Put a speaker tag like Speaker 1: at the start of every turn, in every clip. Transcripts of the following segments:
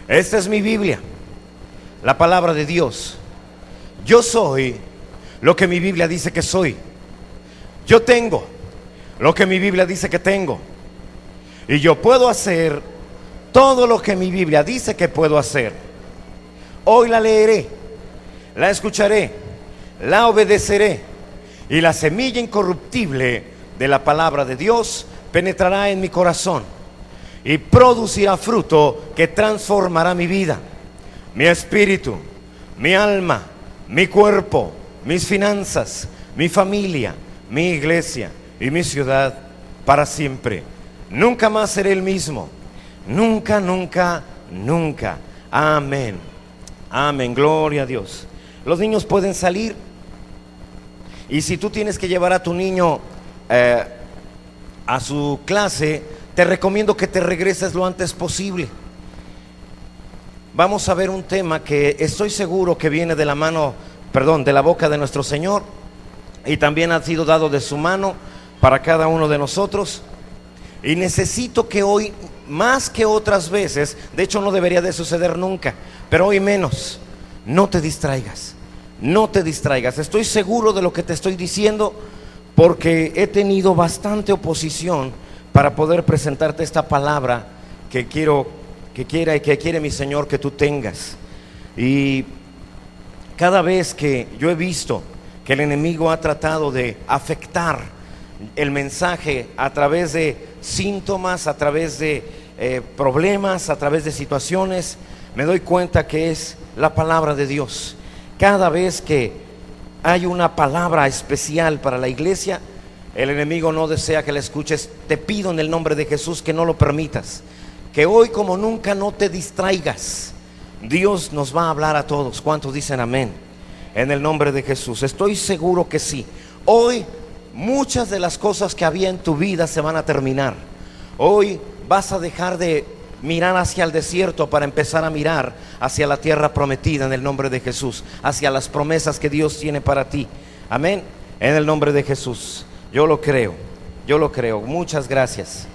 Speaker 1: Esta es mi Biblia, la palabra de Dios. Yo soy lo que mi Biblia dice que soy. Yo tengo lo que mi Biblia dice que tengo. Y yo puedo hacer todo lo que mi Biblia dice que puedo hacer. Hoy la leeré, la escucharé, la obedeceré, y la semilla incorruptible de la palabra de Dios penetrará en mi corazón y producirá fruto que transformará mi vida, mi espíritu, mi alma, mi cuerpo, mis finanzas, mi familia, mi iglesia y mi ciudad para siempre. Nunca más seré el mismo. Nunca, nunca, nunca. Amén. Amén. Gloria a Dios. Los niños pueden salir. Y si tú tienes que llevar a tu niño a su clase, te recomiendo que te regreses lo antes posible. Vamos a ver un tema que estoy seguro que viene de la mano, de la boca de nuestro Señor, y también ha sido dado de su mano para cada uno de nosotros. Y necesito que hoy, más que otras veces, de hecho no debería de suceder nunca, pero hoy menos, no te distraigas. No te distraigas. Estoy seguro de lo que te estoy diciendo, porque he tenido bastante oposición para poder presentarte esta palabra que quiere mi Señor que tú tengas. Y cada vez que yo he visto que el enemigo ha tratado de afectar el mensaje a través de síntomas, a través de problemas, a través de situaciones, me doy cuenta que es la palabra de Dios. Cada vez que hay una palabra especial para la iglesia, el enemigo no desea que la escuches. Te pido en el nombre de Jesús que no lo permitas, que hoy como nunca no te distraigas. Dios nos va a hablar a todos. ¿Cuántos dicen amén? En el nombre de Jesús. Estoy seguro que sí. Hoy muchas de las cosas que había en tu vida se van a terminar. Hoy vas a dejar de mirar hacia el desierto para empezar a mirar hacia la tierra prometida en el nombre de Jesús, hacia las promesas que Dios tiene para ti. Amén. En el nombre de Jesús. Yo lo creo. Yo lo creo. Muchas gracias.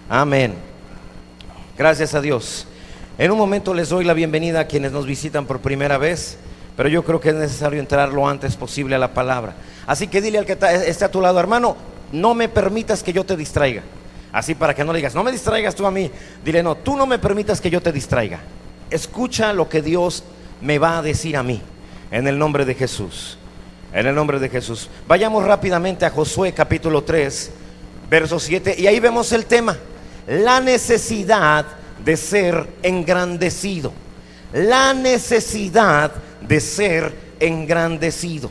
Speaker 1: Amén. Gracias a Dios. En un momento les doy la bienvenida a quienes nos visitan por primera vez, pero yo creo que es necesario entrar lo antes posible a la palabra. Así que dile al que esté a tu lado: hermano, no me permitas que yo te distraiga. Así, para que no le digas, no me distraigas tú a mí. Dile, no, tú no me permitas que yo te distraiga. Escucha lo que Dios me va a decir a mí, en el nombre de Jesús. En el nombre de Jesús. Vayamos rápidamente a Josué capítulo 3, verso 7, y ahí vemos el tema: la necesidad de ser engrandecido. La necesidad de ser engrandecido.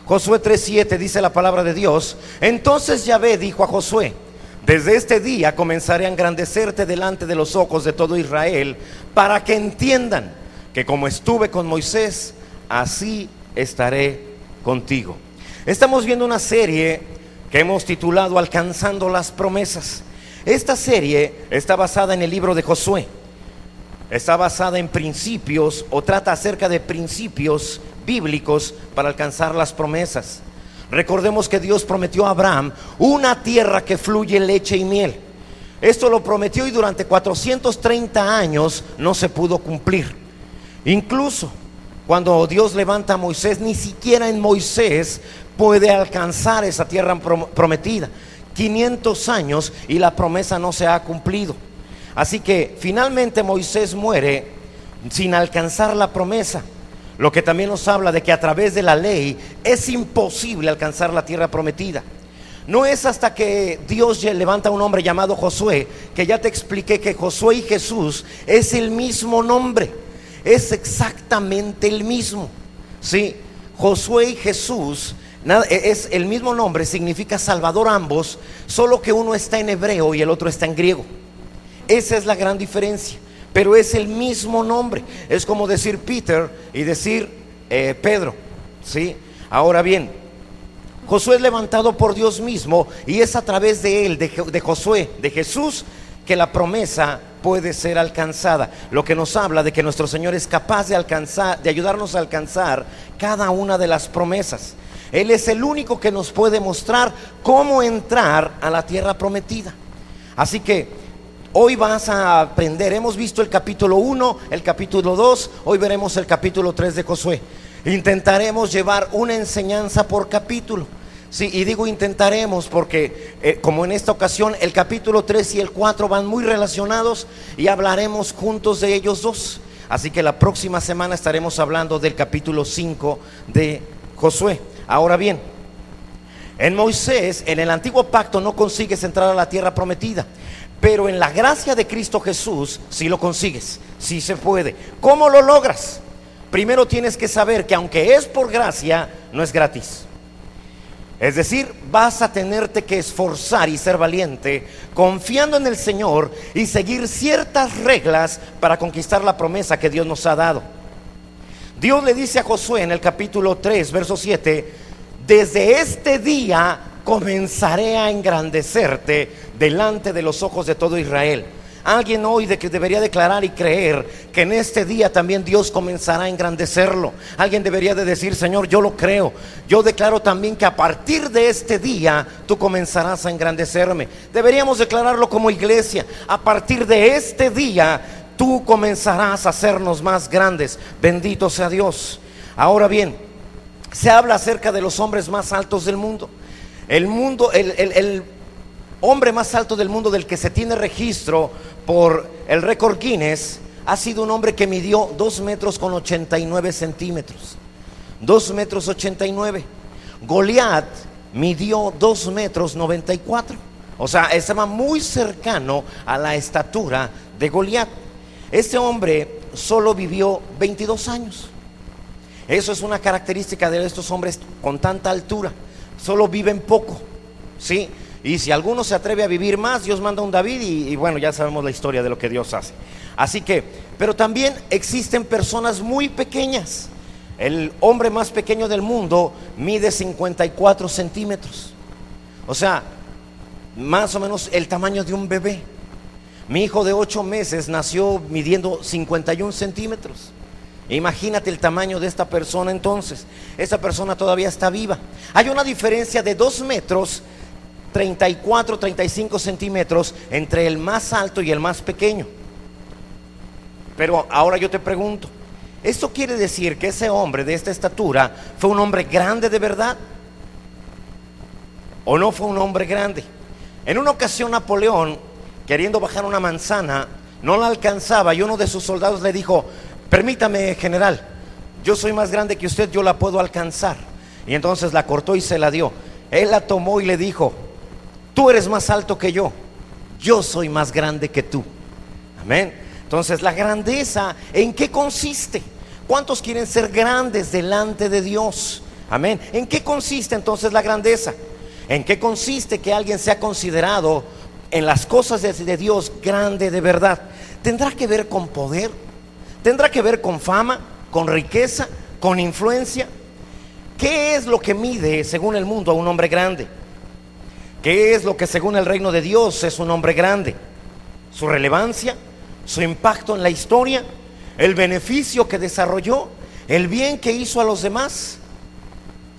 Speaker 1: Josué 3:7 dice la palabra de Dios: entonces Yahvé dijo a Josué: desde este día comenzaré a engrandecerte delante de los ojos de todo Israel, para que entiendan que como estuve con Moisés, así estaré contigo. Estamos viendo una serie que hemos titulado Alcanzando las promesas. Esta serie está basada en el libro de Josué. Está basada en principios, o trata acerca de principios bíblicos para alcanzar las promesas. Recordemos que Dios prometió a Abraham una tierra que fluye leche y miel. Esto lo prometió, y durante 430 años no se pudo cumplir. Incluso cuando Dios levanta a Moisés, ni siquiera en Moisés puede alcanzar esa tierra prometida. 500 años y la promesa no se ha cumplido. Así que finalmente Moisés muere sin alcanzar la promesa. Lo que también nos habla de que a través de la ley es imposible alcanzar la tierra prometida. No es hasta que Dios levanta a un hombre llamado Josué, que ya te expliqué que Josué y Jesús es el mismo nombre. Es exactamente el mismo. Sí, Josué y Jesús es el mismo nombre, significa Salvador ambos, solo que uno está en hebreo y el otro está en griego. Esa es la gran diferencia. Pero es el mismo nombre. Es como decir Peter y decir Pedro, ¿sí? Ahora bien, Josué es levantado por Dios mismo, y es a través de él, de Josué, de Jesús, que la promesa puede ser alcanzada. Lo que nos habla de que nuestro Señor es capaz de alcanzar, de ayudarnos a alcanzar cada una de las promesas. Él es el único que nos puede mostrar cómo entrar a la tierra prometida. Así que Hoy vas a aprender, hemos visto el capítulo 1, el capítulo 2, hoy veremos el capítulo 3 de Josué. Intentaremos llevar una enseñanza por capítulo. Sí, y digo intentaremos porque como en esta ocasión el capítulo 3 y el 4 van muy relacionados y hablaremos juntos de ellos dos. Así que la próxima semana estaremos hablando del capítulo 5 de Josué. Ahora bien, en Moisés, en el antiguo pacto no consigues entrar a la tierra prometida, pero en la gracia de Cristo Jesús sí lo consigues, sí se puede. ¿Cómo lo logras? Primero tienes que saber que aunque es por gracia, no es gratis. Es decir, vas a tenerte que esforzar y ser valiente, confiando en el Señor y seguir ciertas reglas para conquistar la promesa que Dios nos ha dado. Dios le dice a Josué en el capítulo 3, verso 7, desde este día comenzaré a engrandecerte delante de los ojos de todo Israel. Alguien hoy de que debería declarar y creer que en este día también Dios comenzará a engrandecerlo. Alguien debería de decir: Señor, yo lo creo. Yo declaro también que a partir de este día tú comenzarás a engrandecerme. Deberíamos declararlo como iglesia: a partir de este día tú comenzarás a hacernos más grandes. Bendito sea Dios. Ahora bien, se habla acerca de los hombres más altos del mundo. El hombre más alto del mundo del que se tiene registro por el récord Guinness ha sido un hombre que midió 2 metros con 89 centímetros. 2 metros 89. Goliat midió 2 metros 94. O sea, estaba muy cercano a la estatura de Goliat. Este hombre solo vivió 22 años. Eso es una característica de estos hombres con tanta altura. Solo viven poco, ¿sí? Y si alguno se atreve a vivir más, Dios manda un David y bueno, ya sabemos la historia de lo que Dios hace. Así que, pero también existen personas muy pequeñas. El hombre más pequeño del mundo mide 54 centímetros. O sea, más o menos el tamaño de un bebé. Mi hijo de 8 meses nació midiendo 51 centímetros. Imagínate el tamaño de esta persona entonces. Esta persona todavía está viva. Hay una diferencia de 2 metros 34, 35 centímetros entre el más alto y el más pequeño. Pero ahora yo te pregunto, ¿esto quiere decir que ese hombre de esta estatura fue un hombre grande de verdad? ¿O no fue un hombre grande? En una ocasión Napoleón, queriendo bajar una manzana, no la alcanzaba y uno de sus soldados le dijo: permítame, general, yo soy más grande que usted, yo la puedo alcanzar. Y entonces la cortó y se la dio. Él la tomó y le dijo: tú eres más alto que yo soy más grande que tú. Amén. Entonces, la grandeza, ¿en qué consiste? ¿Cuántos quieren ser grandes delante de Dios? Amén. ¿En qué consiste entonces la grandeza? ¿En qué consiste que alguien sea considerado en las cosas de Dios grande de verdad? ¿Tendrá que ver con poder? ¿Tendrá que ver con fama, con riqueza, con influencia? ¿Qué es lo que mide según el mundo a un hombre grande? ¿Qué es lo que según el reino de Dios es un hombre grande? ¿Su relevancia? ¿Su impacto en la historia? ¿El beneficio que desarrolló? ¿El bien que hizo a los demás?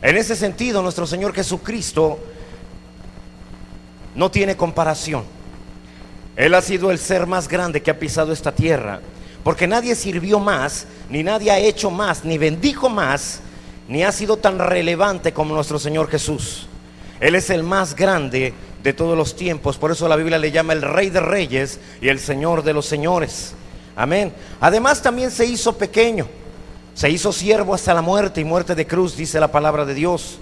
Speaker 1: En ese sentido, nuestro Señor Jesucristo no tiene comparación. Él ha sido el ser más grande que ha pisado esta tierra, porque nadie sirvió más, ni nadie ha hecho más, ni bendijo más, ni ha sido tan relevante como nuestro Señor Jesús. Él es el más grande de todos los tiempos. Por eso la Biblia le llama el Rey de Reyes y el Señor de los Señores. Amén. Además también se hizo pequeño, se hizo siervo hasta la muerte y muerte de cruz, dice la palabra de Dios.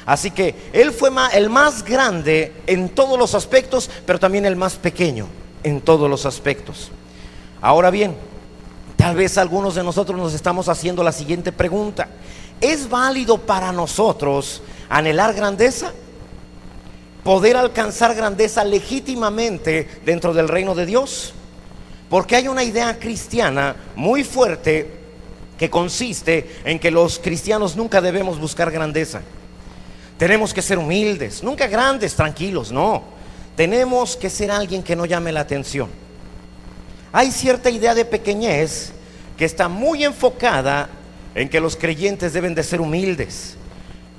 Speaker 1: Así que Él fue el más grande en todos los aspectos, pero también el más pequeño en todos los aspectos. Ahora bien, tal vez algunos de nosotros nos estamos haciendo la siguiente pregunta: ¿es válido para nosotros anhelar grandeza? ¿Poder alcanzar grandeza legítimamente dentro del reino de Dios? Porque hay una idea cristiana muy fuerte que consiste en que los cristianos nunca debemos buscar grandeza. Tenemos que ser humildes, nunca grandes, tranquilos, no. Tenemos que ser alguien que no llame la atención. Hay cierta idea de pequeñez que está muy enfocada en que los creyentes deben de ser humildes.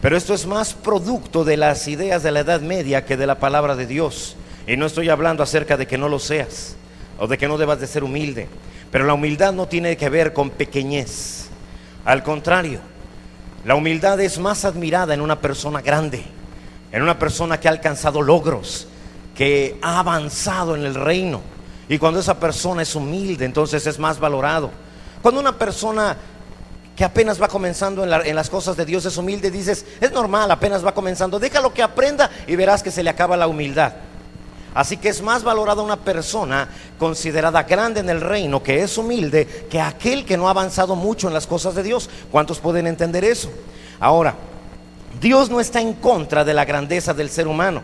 Speaker 1: Pero esto es más producto de las ideas de la Edad Media que de la palabra de Dios. Y no estoy hablando acerca de que no lo seas. o de que no debas de ser humilde. Pero la humildad no tiene que ver con pequeñez. Al contrario, la humildad es más admirada en una persona grande, en una persona que ha alcanzado logros, que ha avanzado en el reino. Y cuando esa persona es humilde, entonces es más valorado. Cuando una persona que apenas va comenzando en las cosas de Dios es humilde, dices, es normal, apenas va comenzando, déjalo que aprenda y verás que se le acaba la humildad. Así que es más valorada una persona considerada grande en el reino, que es humilde, que aquel que no ha avanzado mucho en las cosas de Dios. ¿Cuántos pueden entender eso? Ahora, Dios no está en contra de la grandeza del ser humano.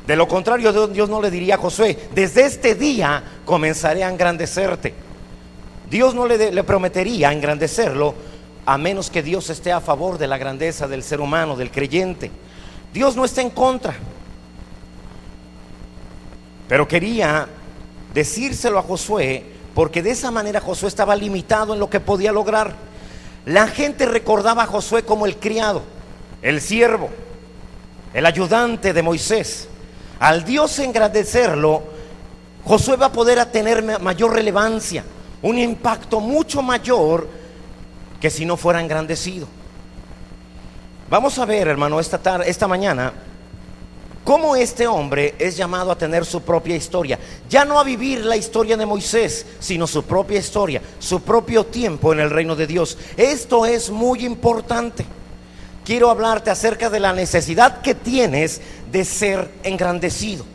Speaker 1: De lo contrario, Dios no le diría a Josué, desde este día comenzaré a engrandecerte. Dios no le prometería engrandecerlo, a menos que Dios esté a favor de la grandeza del ser humano, del creyente. Dios no está en contra, pero quería decírselo a Josué, porque de esa manera Josué estaba limitado en lo que podía lograr. La gente recordaba a Josué como el criado, el siervo, el ayudante de Moisés. Al Dios engrandecerlo, Josué va a poder tener mayor relevancia, un impacto mucho mayor que si no fuera engrandecido. Vamos a ver, hermano, esta mañana, cómo este hombre es llamado a tener su propia historia. Ya no a vivir la historia de Moisés, sino su propia historia, su propio tiempo en el reino de Dios. Esto es muy importante. Quiero hablarte acerca de la necesidad que tienes de ser engrandecido.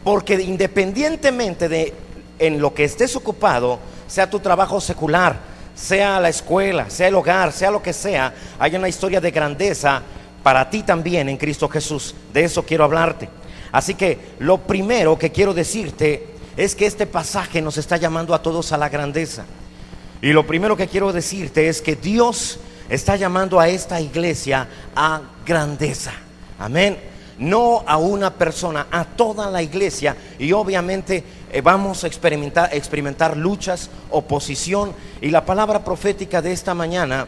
Speaker 1: Porque independientemente de en lo que estés ocupado, sea tu trabajo secular, sea la escuela, sea el hogar, sea lo que sea, hay una historia de grandeza para ti también en Cristo Jesús. De eso quiero hablarte. Así que lo primero que quiero decirte es que este pasaje nos está llamando a todos a la grandeza. Y lo primero que quiero decirte es que Dios está llamando a esta iglesia a grandeza. Amén. No a una persona, a toda la iglesia. Y obviamente vamos a experimentar luchas, oposición. Y la palabra profética de esta mañana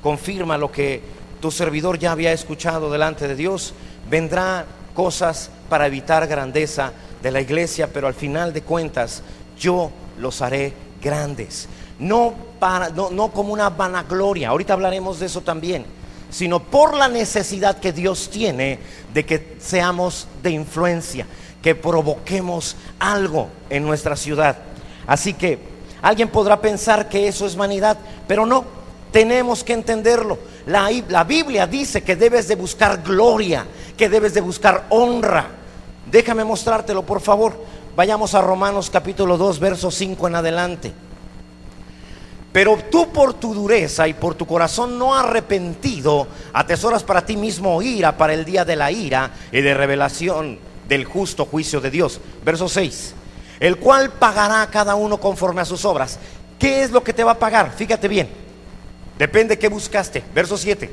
Speaker 1: confirma lo que tu servidor ya había escuchado delante de Dios. Vendrá cosas para evitar grandeza de la iglesia, pero al final de cuentas yo los haré grandes. No como una vanagloria, ahorita hablaremos de eso también, sino por la necesidad que Dios tiene de que seamos de influencia, que provoquemos algo en nuestra ciudad. Así que alguien podrá pensar que eso es vanidad, pero no, tenemos que entenderlo. La Biblia dice que debes de buscar gloria, que debes de buscar honra. Déjame mostrártelo, por favor. Vayamos a Romanos capítulo 2, verso 5 en adelante. Pero tú por tu dureza y por tu corazón no arrepentido atesoras para ti mismo ira para el día de la ira y de revelación del justo juicio de Dios. Verso 6. El cual pagará a cada uno conforme a sus obras. ¿Qué es lo que te va a pagar? Fíjate bien. Depende qué buscaste. Verso 7.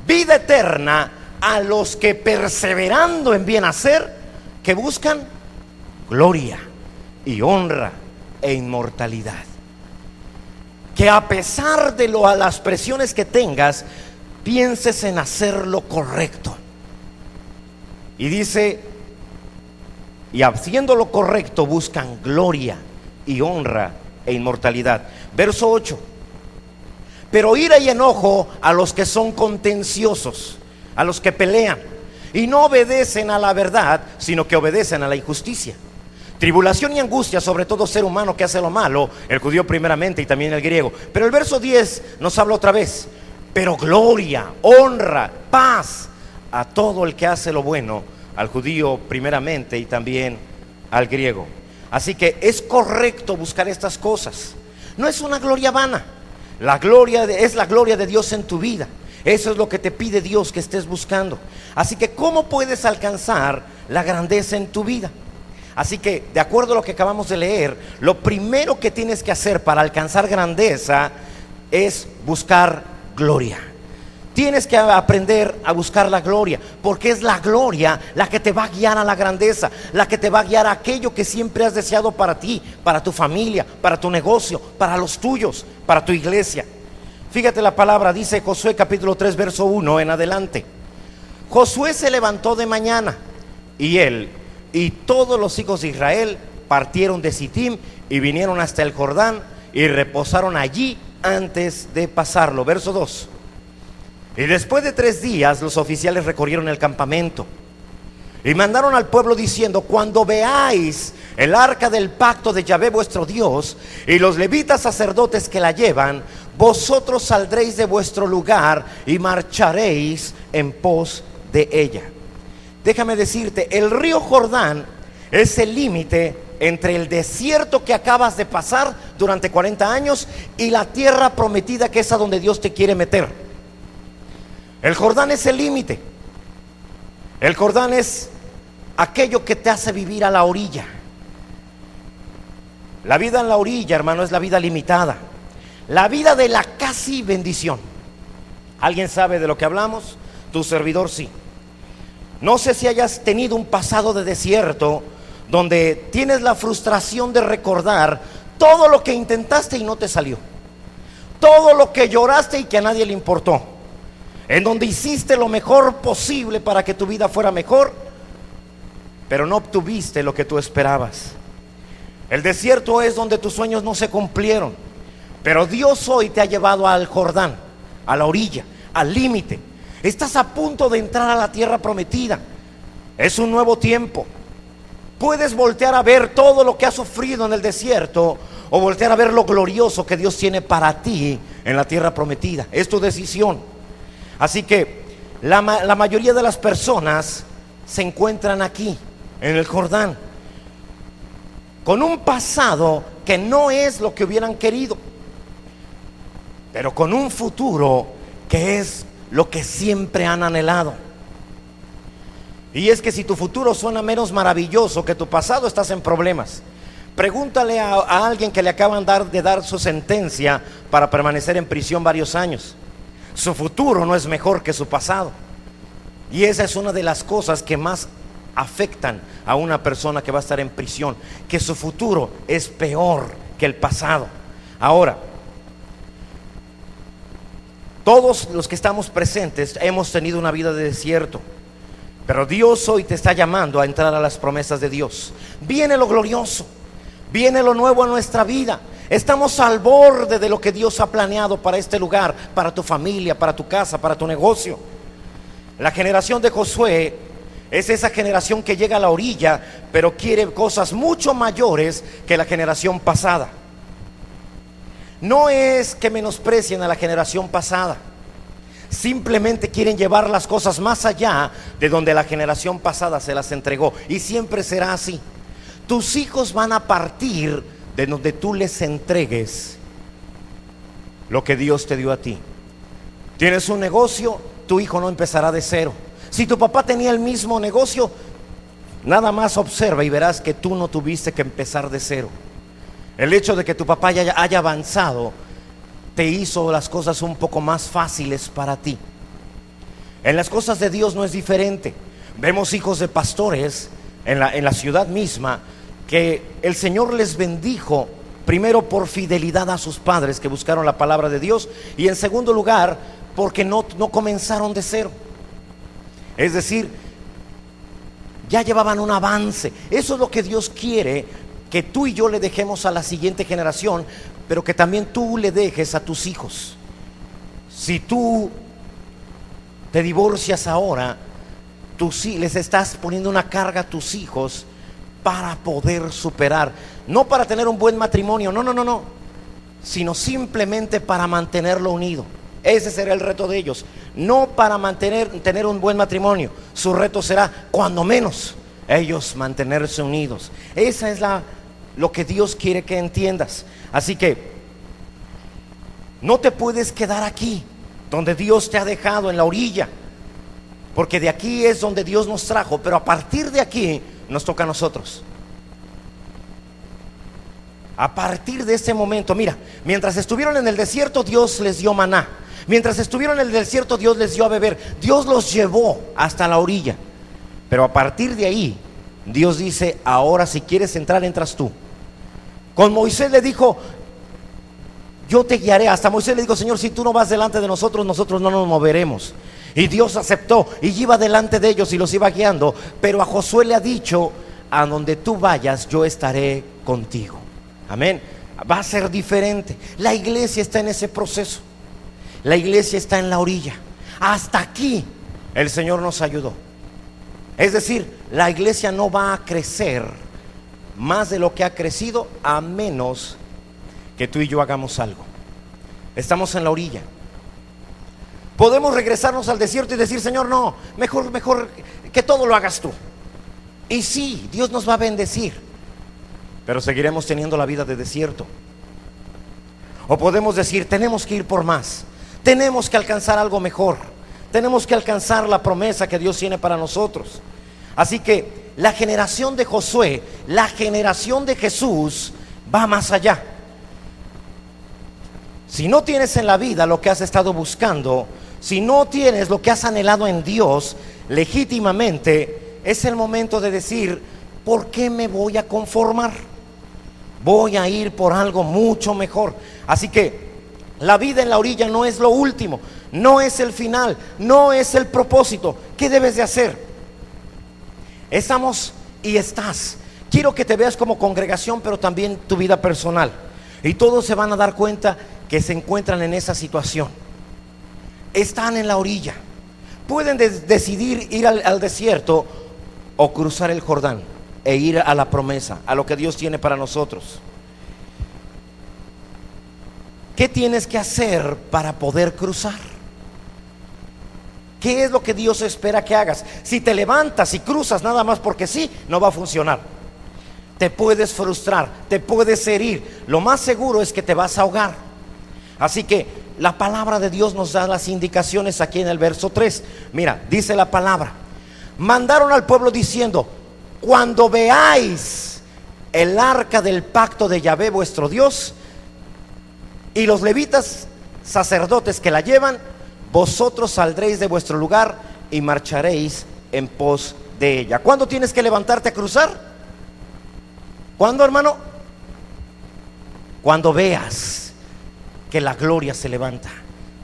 Speaker 1: Vida eterna a los que perseverando en bien hacer, que buscan gloria y honra e inmortalidad. Que a pesar de las presiones que tengas, pienses en hacer lo correcto. Y dice, y haciendo lo correcto buscan gloria y honra e inmortalidad. Verso 8. Pero ira y enojo a los que son contenciosos, a los que pelean y no obedecen a la verdad, sino que obedecen a la injusticia. Tribulación y angustia sobre todo ser humano que hace lo malo, el judío primeramente y también el griego. Pero el verso 10 nos habla otra vez. Pero gloria, honra, paz a todo el que hace lo bueno, al judío primeramente y también al griego. Así que es correcto buscar estas cosas. No es una gloria vana. La gloria es la gloria de Dios en tu vida. Eso es lo que te pide Dios que estés buscando. Así que ¿cómo puedes alcanzar la grandeza en tu vida? Así que, de acuerdo a lo que acabamos de leer, lo primero que tienes que hacer para alcanzar grandeza es buscar gloria. Tienes que aprender a buscar la gloria, porque es la gloria la que te va a guiar a la grandeza, la que te va a guiar a aquello que siempre has deseado para ti, para tu familia, para tu negocio, para los tuyos, para tu iglesia. Fíjate la palabra, dice Josué capítulo 3, verso 1 en adelante. Josué se levantó de mañana y él y todos los hijos de Israel partieron de Sittim y vinieron hasta el Jordán y reposaron allí antes de pasarlo. Verso 2. Y después de 3 días los oficiales recorrieron el campamento y mandaron al pueblo diciendo: cuando veáis el arca del pacto de Yahvé vuestro Dios y los levitas sacerdotes que la llevan, vosotros saldréis de vuestro lugar y marcharéis en pos de ella. Déjame decirte, el río Jordán es el límite entre el desierto que acabas de pasar durante 40 años y la tierra prometida, que es a donde Dios te quiere meter. El Jordán es el límite. El Jordán es aquello que te hace vivir a la orilla. La vida en la orilla, hermano, es la vida limitada, la vida de la casi bendición. ¿Alguien sabe de lo que hablamos? Tu servidor sí. No sé si hayas tenido un pasado de desierto donde tienes la frustración de recordar todo lo que intentaste y no te salió, todo lo que lloraste y que a nadie le importó, en donde hiciste lo mejor posible para que tu vida fuera mejor, pero no obtuviste lo que tú esperabas. El desierto es donde tus sueños no se cumplieron, pero Dios hoy te ha llevado al Jordán, a la orilla, al límite. Estás a punto de entrar a la tierra prometida. Es un nuevo tiempo. Puedes voltear a ver todo lo que has sufrido en el desierto, o voltear a ver lo glorioso que Dios tiene para ti en la tierra prometida. Es tu decisión. Así que la mayoría de las personas se encuentran aquí, en el Jordán, con un pasado que no es lo que hubieran querido, pero con un futuro que es lo que siempre han anhelado. Y es que si tu futuro suena menos maravilloso que tu pasado, estás en problemas. Pregúntale a alguien que le acaban de dar su sentencia para permanecer en prisión varios años. Su futuro no es mejor que su pasado. Y esa es una de las cosas que más afectan a una persona que va a estar en prisión, que su futuro es peor que el pasado. Ahora, todos los que estamos presentes hemos tenido una vida de desierto, pero Dios hoy te está llamando a entrar a las promesas de Dios. Viene lo glorioso, viene lo nuevo a nuestra vida. Estamos al borde de lo que Dios ha planeado para este lugar, para tu familia, para tu casa, para tu negocio. La generación de Josué es esa generación que llega a la orilla, pero quiere cosas mucho mayores que la generación pasada. No es que menosprecien a la generación pasada, simplemente quieren llevar las cosas más allá de donde la generación pasada se las entregó. Y siempre será así. Tus hijos van a partir de donde tú les entregues lo que Dios te dio a ti. Tienes un negocio, tu hijo no empezará de cero. Si tu papá tenía el mismo negocio, nada más observa y verás que tú no tuviste que empezar de cero. El hecho de que tu papá haya avanzado te hizo las cosas un poco más fáciles para ti. En las cosas de Dios no es diferente. Vemos hijos de pastores en la ciudad misma que el Señor les bendijo, primero por fidelidad a sus padres que buscaron la palabra de Dios, y en segundo lugar porque no comenzaron de cero. Es decir, ya llevaban un avance. Eso es lo que Dios quiere que tú y yo le dejemos a la siguiente generación, pero que también tú le dejes a tus hijos. Si tú te divorcias ahora, tú sí les estás poniendo una carga a tus hijos para poder superar, no para tener un buen matrimonio, no, sino simplemente para mantenerlo unido. Ese será el reto de ellos, no para tener un buen matrimonio. Su reto será, cuando menos, ellos mantenerse unidos. Esa es lo que Dios quiere que entiendas. Así que no te puedes quedar aquí, donde Dios te ha dejado, en la orilla, porque de aquí es donde Dios nos trajo, pero a partir de aquí nos toca a nosotros. A partir de este momento, mira, mientras estuvieron en el desierto, Dios les dio maná. Mientras estuvieron en el desierto, Dios les dio a beber. Dios los llevó hasta la orilla. Pero a partir de ahí, Dios dice: ahora si quieres entrar, entras tú. Con Moisés le dijo: yo te guiaré. Hasta Moisés le dijo: Señor, si tú no vas delante de nosotros, nosotros no nos moveremos. Y Dios aceptó y iba delante de ellos y los iba guiando. Pero a Josué le ha dicho: a donde tú vayas, yo estaré contigo. Amén. Va a ser diferente. La iglesia está en ese proceso. La iglesia está en la orilla. Hasta aquí el Señor nos ayudó. Es decir, la iglesia no va a crecer más de lo que ha crecido, a menos que tú y yo hagamos algo. Estamos en la orilla. Podemos regresarnos al desierto y decir: Señor, no, mejor que todo lo hagas tú. Y sí, Dios nos va a bendecir, pero seguiremos teniendo la vida de desierto. O podemos decir: tenemos que ir por más, tenemos que alcanzar algo mejor, tenemos que alcanzar la promesa que Dios tiene para nosotros. Así que la generación de Josué, la generación de Jesús, va más allá. Si no tienes en la vida lo que has estado buscando, si no tienes lo que has anhelado en Dios legítimamente, es el momento de decir: ¿por qué me voy a conformar? Voy a ir por algo mucho mejor. Así que la vida en la orilla no es lo último, no es el final, no es el propósito. ¿Qué debes de hacer? Estamos y estás. Quiero que te veas como congregación, pero también tu vida personal. Y todos se van a dar cuenta que se encuentran en esa situación. Están en la orilla. Pueden decidir ir al desierto o cruzar el Jordán e ir a la promesa, a lo que Dios tiene para nosotros. ¿Qué tienes que hacer para poder cruzar? ¿Qué es lo que Dios espera que hagas? Si te levantas y cruzas nada más porque sí, no va a funcionar. Te puedes frustrar, te puedes herir. Lo más seguro es que te vas a ahogar. Así que la palabra de Dios nos da las indicaciones aquí en el verso 3. Mira, dice la palabra: mandaron al pueblo diciendo: cuando veáis el arca del pacto de Yahvé vuestro Dios y los levitas sacerdotes que la llevan, vosotros saldréis de vuestro lugar y marcharéis en pos de ella. ¿Cuándo tienes que levantarte a cruzar? ¿Cuándo, hermano? Cuando veas que la gloria se levanta,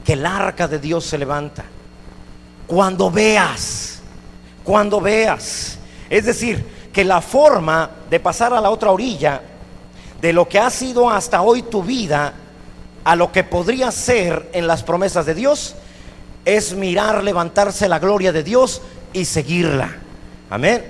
Speaker 1: que el arca de Dios se levanta. Cuando veas. Es decir, que la forma de pasar a la otra orilla de lo que ha sido hasta hoy tu vida a lo que podría ser en las promesas de Dios es mirar levantarse la gloria de Dios y seguirla. Amén.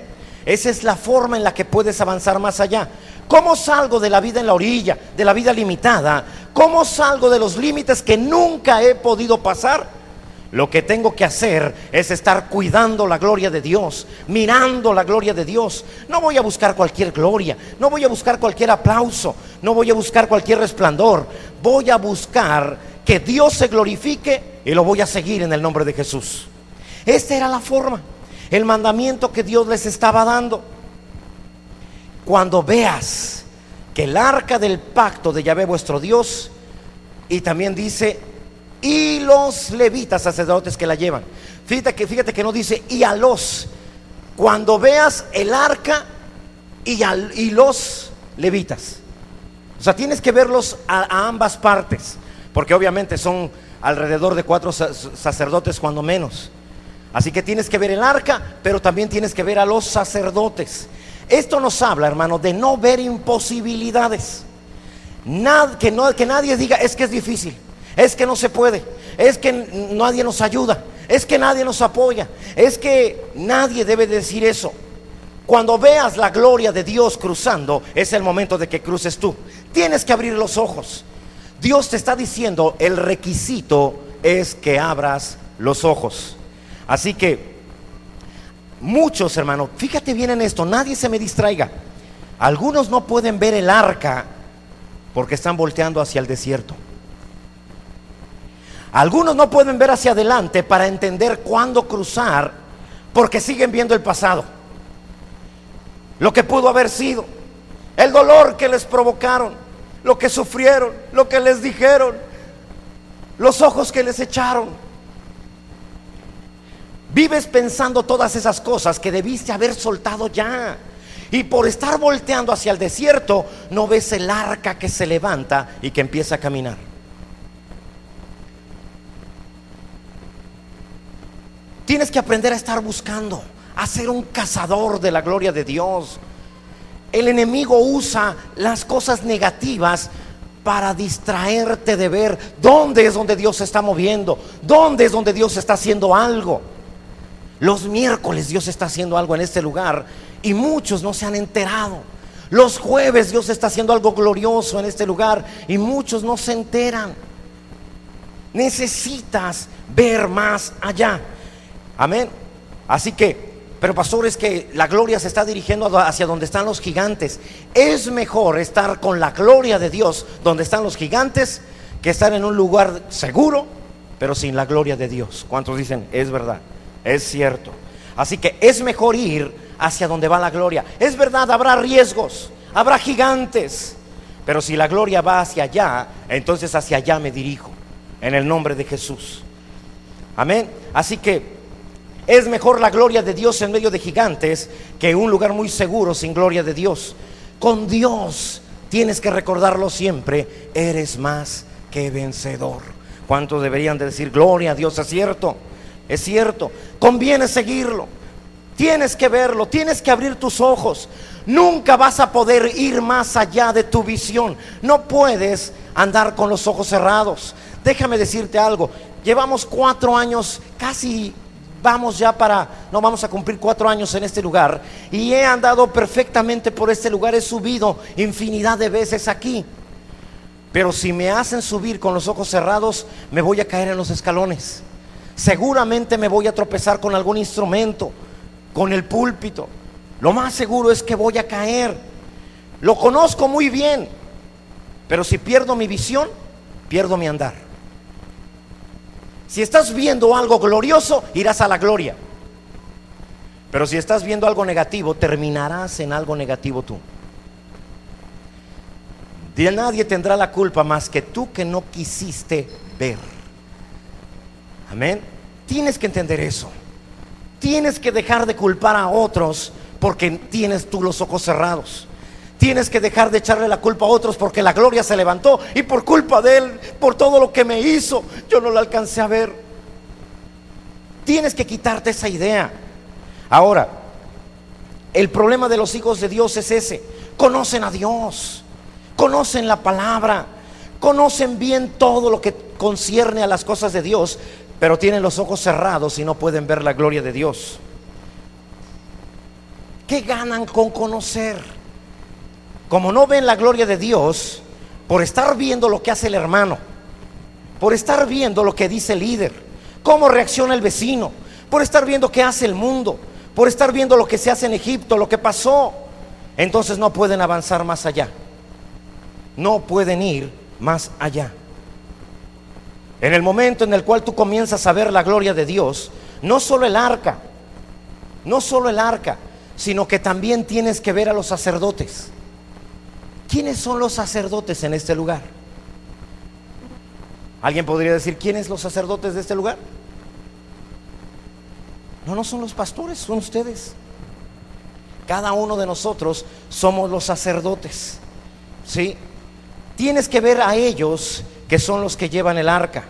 Speaker 1: Esa es la forma en la que puedes avanzar más allá. ¿Cómo salgo de la vida en la orilla, de la vida limitada? ¿Cómo salgo de los límites que nunca he podido pasar? Lo que tengo que hacer es estar cuidando la gloria de Dios, mirando la gloria de Dios. No voy a buscar cualquier gloria, no voy a buscar cualquier aplauso, no voy a buscar cualquier resplandor. Voy a buscar que Dios se glorifique y lo voy a seguir en el nombre de Jesús. Esta era la forma, el mandamiento que Dios les estaba dando. Cuando veas que el arca del pacto de Yahvé vuestro Dios, y también dice: y los levitas sacerdotes que la llevan. Fíjate que no dice y a los. Cuando veas el arca y los levitas, o sea, tienes que verlos a ambas partes, porque obviamente son alrededor de 4 sacerdotes cuando menos. Así que tienes que ver el arca, pero también tienes que ver a los sacerdotes. Esto nos habla, hermano, de no ver imposibilidades. Que nadie diga: es que es difícil, es que no se puede, es que nadie nos ayuda, es que nadie nos apoya. Es que nadie debe decir eso. Cuando veas la gloria de Dios cruzando, es el momento de que cruces tú. Tienes que abrir los ojos. Dios te está diciendo: el requisito es que abras los ojos. Así que muchos, hermanos, fíjate bien en esto, nadie se me distraiga. Algunos no pueden ver el arca porque están volteando hacia el desierto. Algunos no pueden ver hacia adelante para entender cuándo cruzar, porque siguen viendo el pasado, lo que pudo haber sido, el dolor que les provocaron, lo que sufrieron, lo que les dijeron, los ojos que les echaron. Vives pensando todas esas cosas que debiste haber soltado ya, y por estar volteando hacia el desierto no ves el arca que se levanta y que empieza a caminar. Tienes que aprender a estar buscando, a ser un cazador de la gloria de Dios. el enemigo usa las cosas negativas para distraerte de ver dónde es donde Dios se está moviendo, dónde es donde Dios está haciendo algo. Los miércoles Dios está haciendo algo en este lugar y muchos no se han enterado. Los jueves Dios está haciendo algo glorioso en este lugar y muchos no se enteran. Necesitas ver más allá. Amén. Así que, pero pastor, es que la gloria se está dirigiendo hacia donde están los gigantes. Es mejor estar con la gloria de Dios donde están los gigantes que estar en un lugar seguro pero sin la gloria de Dios. ¿Cuántos dicen es verdad? Es cierto. Así que es mejor ir hacia donde va la gloria. Es verdad, habrá riesgos, habrá gigantes, pero si la gloria va hacia allá, entonces hacia allá me dirijo, en el nombre de Jesús. Amén. Así que es mejor la gloria de Dios en medio de gigantes que un lugar muy seguro sin gloria de Dios. Con Dios tienes que recordarlo siempre: eres más que vencedor. ¿Cuántos deberían de decir gloria a Dios? Es cierto, es cierto. Conviene seguirlo, tienes que verlo, tienes que abrir tus ojos. Nunca vas a poder ir más allá de tu visión. No puedes andar con los ojos cerrados. Déjame decirte algo. Llevamos 4 años, casi vamos a cumplir 4 años en este lugar, y he andado perfectamente por este lugar. He subido infinidad de veces aquí, pero si me hacen subir con los ojos cerrados, me voy a caer en los escalones. Seguramente me voy a tropezar con algún instrumento, con el púlpito. Lo más seguro es que voy a caer. Lo conozco muy bien, pero si pierdo mi visión, pierdo mi andar. Si estás viendo algo glorioso, irás a la gloria. Pero si estás viendo algo negativo, terminarás en algo negativo tú. De nadie tendrá la culpa más que tú, que no quisiste ver. Amén. Tienes que entender eso. Tienes que dejar de culpar a otros porque tienes tú los ojos cerrados. Tienes que dejar de echarle la culpa a otros porque la gloria se levantó y por culpa de él, por todo lo que me hizo, yo no la alcancé a ver. Tienes que quitarte esa idea. Ahora, el problema de los hijos de Dios es ese: conocen a Dios, conocen la palabra, conocen bien todo lo que concierne a las cosas de Dios, pero tienen los ojos cerrados y no pueden ver la gloria de Dios. ¿Qué ganan con conocer? Como no ven la gloria de Dios, por estar viendo lo que hace el hermano, por estar viendo lo que dice el líder, cómo reacciona el vecino, por estar viendo qué hace el mundo, por estar viendo lo que se hace en Egipto, lo que pasó, entonces no pueden avanzar más allá. No pueden ir más allá. En el momento en el cual tú comienzas a ver la gloria de Dios, no solo el arca, sino que también tienes que ver a los sacerdotes. ¿Quiénes son los sacerdotes en este lugar? ¿Alguien podría decir quiénes los sacerdotes de este lugar? No son los pastores, son ustedes. Cada uno de nosotros somos los sacerdotes, ¿sí? Tienes que ver a ellos, que son los que llevan el arca.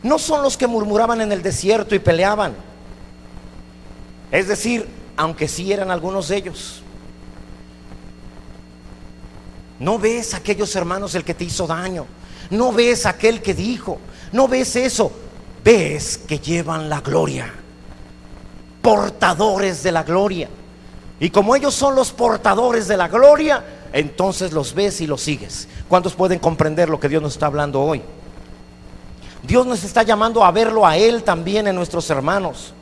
Speaker 1: No son los que murmuraban en el desierto y peleaban. Es decir, aunque sí eran algunos de ellos. No ves a aquellos hermanos el que te hizo daño. No ves a aquel que dijo. No ves eso. Ves que llevan la gloria. Portadores de la gloria. Y como ellos son los portadores de la gloria, entonces los ves y los sigues. ¿Cuántos pueden comprender lo que Dios nos está hablando hoy? Dios nos está llamando a verlo a Él también en nuestros hermanos.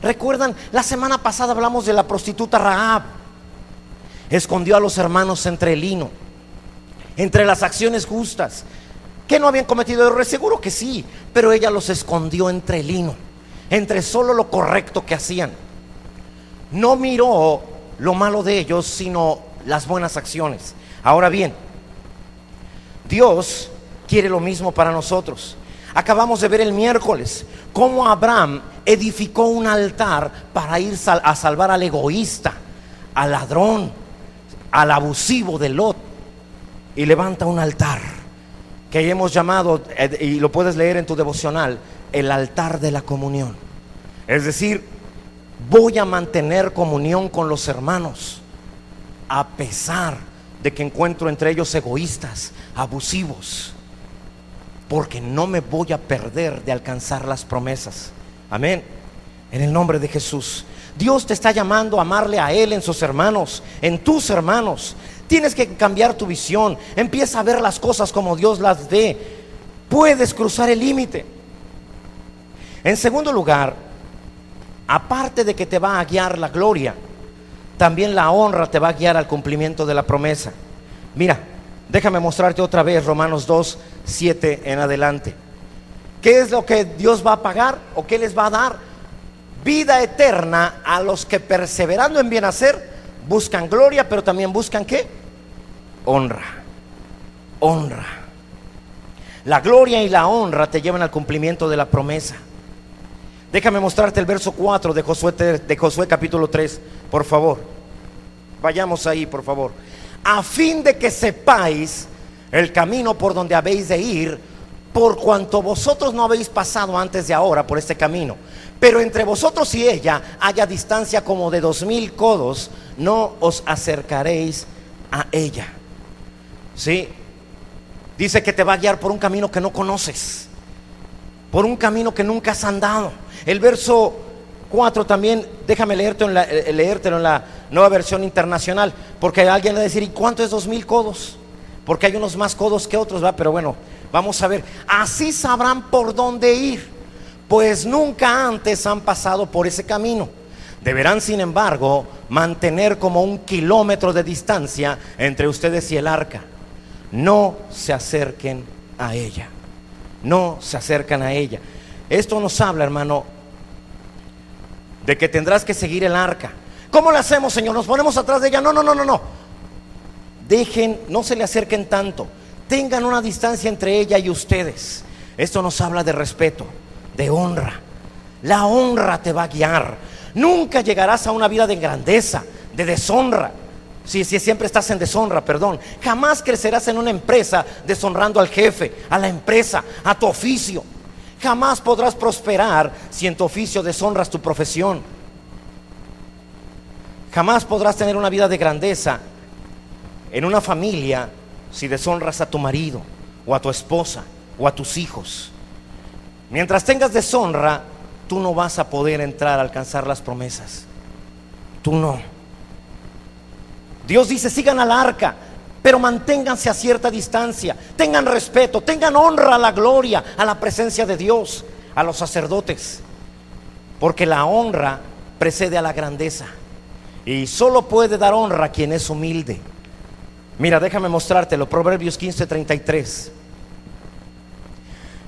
Speaker 1: ¿Recuerdan? La semana pasada hablamos de la prostituta Rahab. Escondió a los hermanos entre el lino, entre las acciones justas. ¿Que no habían cometido errores? Seguro que sí, pero ella los escondió entre el lino, entre solo lo correcto que hacían. No miró lo malo de ellos, sino las buenas acciones. Ahora bien, Dios quiere lo mismo para nosotros. Acabamos de ver el miércoles cómo Abraham edificó un altar para ir a salvar al egoísta, al ladrón, al abusivo de Lot, y levanta un altar que hemos llamado, y lo puedes leer en tu devocional, el altar de la comunión. Es decir, voy a mantener comunión con los hermanos. a pesar de que encuentro entre ellos egoístas, abusivos, porque no me voy a perder de alcanzar las promesas. Amén. En el nombre de Jesús. Dios te está llamando a amarle a Él en sus hermanos, en tus hermanos. Tienes que cambiar tu visión. Empieza a ver las cosas como Dios las ve. Puedes cruzar el límite. En segundo lugar, aparte de que te va a guiar la gloria, también la honra te va a guiar al cumplimiento de la promesa. Mira, déjame mostrarte otra vez Romanos 2, 7 en adelante. ¿Qué es lo que Dios va a pagar o qué les va a dar? Vida eterna a los que perseverando en bien hacer buscan gloria, pero también buscan ¿qué? Honra. Honra. La gloria y la honra te llevan al cumplimiento de la promesa. Déjame mostrarte el verso 4 de Josué capítulo 3, por favor. Vayamos ahí, por favor. A fin de que sepáis el camino por donde habéis de ir, por cuanto vosotros no habéis pasado antes de ahora por este camino. Pero entre vosotros y ella haya distancia como de 2000 codos, no os acercaréis a ella. ¿Sí? Dice que te va a guiar por un camino que no conoces, por un camino que nunca has andado. El verso 4 también, déjame leértelo en la Nueva Versión Internacional, porque alguien va a decir, ¿y cuánto es 2000 codos? Porque hay unos más codos que otros, ¿va? Pero bueno, vamos a ver. Así sabrán por dónde ir, pues nunca antes han pasado por ese camino. Deberán, sin embargo, mantener como 1 kilómetro de distancia entre ustedes y el arca. No se acerquen a ella. No se acercan a ella. Esto nos habla, hermano, de que tendrás que seguir el arca. ¿Cómo lo hacemos, Señor? ¿Nos ponemos atrás de ella? No. Dejen, no se le acerquen tanto. Tengan una distancia entre ella y ustedes. Esto nos habla de respeto, de honra. La honra te va a guiar. Nunca llegarás a una vida de grandeza, de deshonra. Si siempre estás en deshonra, perdón. Jamás crecerás en una empresa deshonrando al jefe, a la empresa, a tu oficio. Jamás podrás prosperar si en tu oficio deshonras tu profesión. Jamás podrás tener una vida de grandeza en una familia si deshonras a tu marido o a tu esposa o a tus hijos. Mientras tengas deshonra, tú no vas a poder entrar a alcanzar las promesas. Tú no. Dios dice, sigan al arca, pero manténganse a cierta distancia. Tengan respeto, tengan honra a la gloria, a la presencia de Dios, a los sacerdotes, porque la honra precede a la grandeza, y solo puede dar honra a quien es humilde. Mira, déjame mostrártelo. Proverbios 15:33.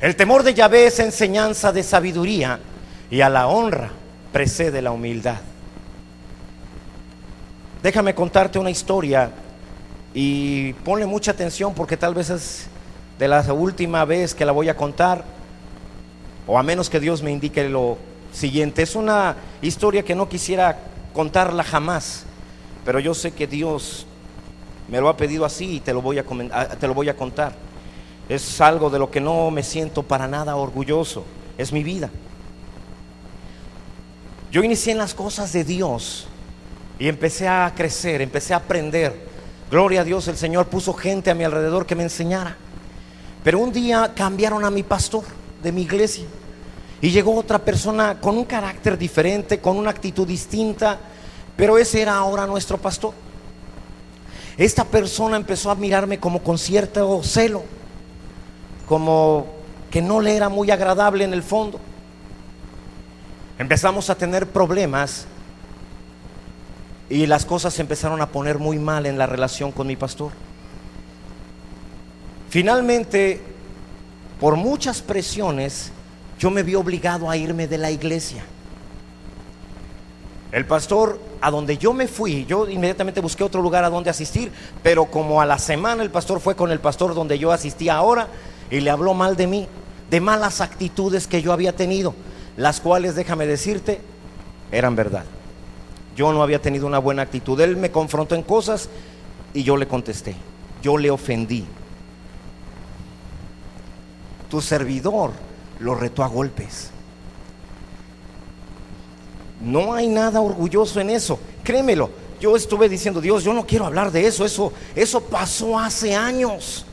Speaker 1: El temor de Yahvé es enseñanza de sabiduría, y a la honra precede la humildad. Déjame contarte una historia y ponle mucha atención, porque tal vez es de la última vez que la voy a contar, o a menos que Dios me indique lo siguiente. Es una historia que no quisiera contarla jamás, pero yo sé que Dios me lo ha pedido así y te lo voy a contar. Es algo de lo que no me siento para nada orgulloso. Es mi vida. Yo inicié en las cosas de Dios y empecé a crecer, empecé a aprender. Gloria a Dios, el Señor puso gente a mi alrededor que me enseñara. Pero un día cambiaron a mi pastor de mi iglesia, y llegó otra persona con un carácter diferente, con una actitud distinta, pero ese era ahora nuestro pastor. Esta persona empezó a mirarme como con cierto celo, como que no le era muy agradable en el fondo. Empezamos a tener problemas y las cosas se empezaron a poner muy mal en la relación con mi pastor. Finalmente, por muchas presiones, yo me vi obligado a irme de la iglesia. El pastor, a donde yo me fui, yo inmediatamente busqué otro lugar a donde asistir, pero como a la semana el pastor fue con el pastor donde yo asistía ahora y le habló mal de mí, de malas actitudes que yo había tenido, las cuales, déjame decirte, eran verdad. Yo no había tenido una buena actitud. Él me confrontó en cosas y yo le contesté, yo le ofendí. Tu servidor lo retó a golpes. No hay nada orgulloso en eso, créemelo. yo estuve diciendo, Dios, yo no quiero hablar de eso pasó hace años.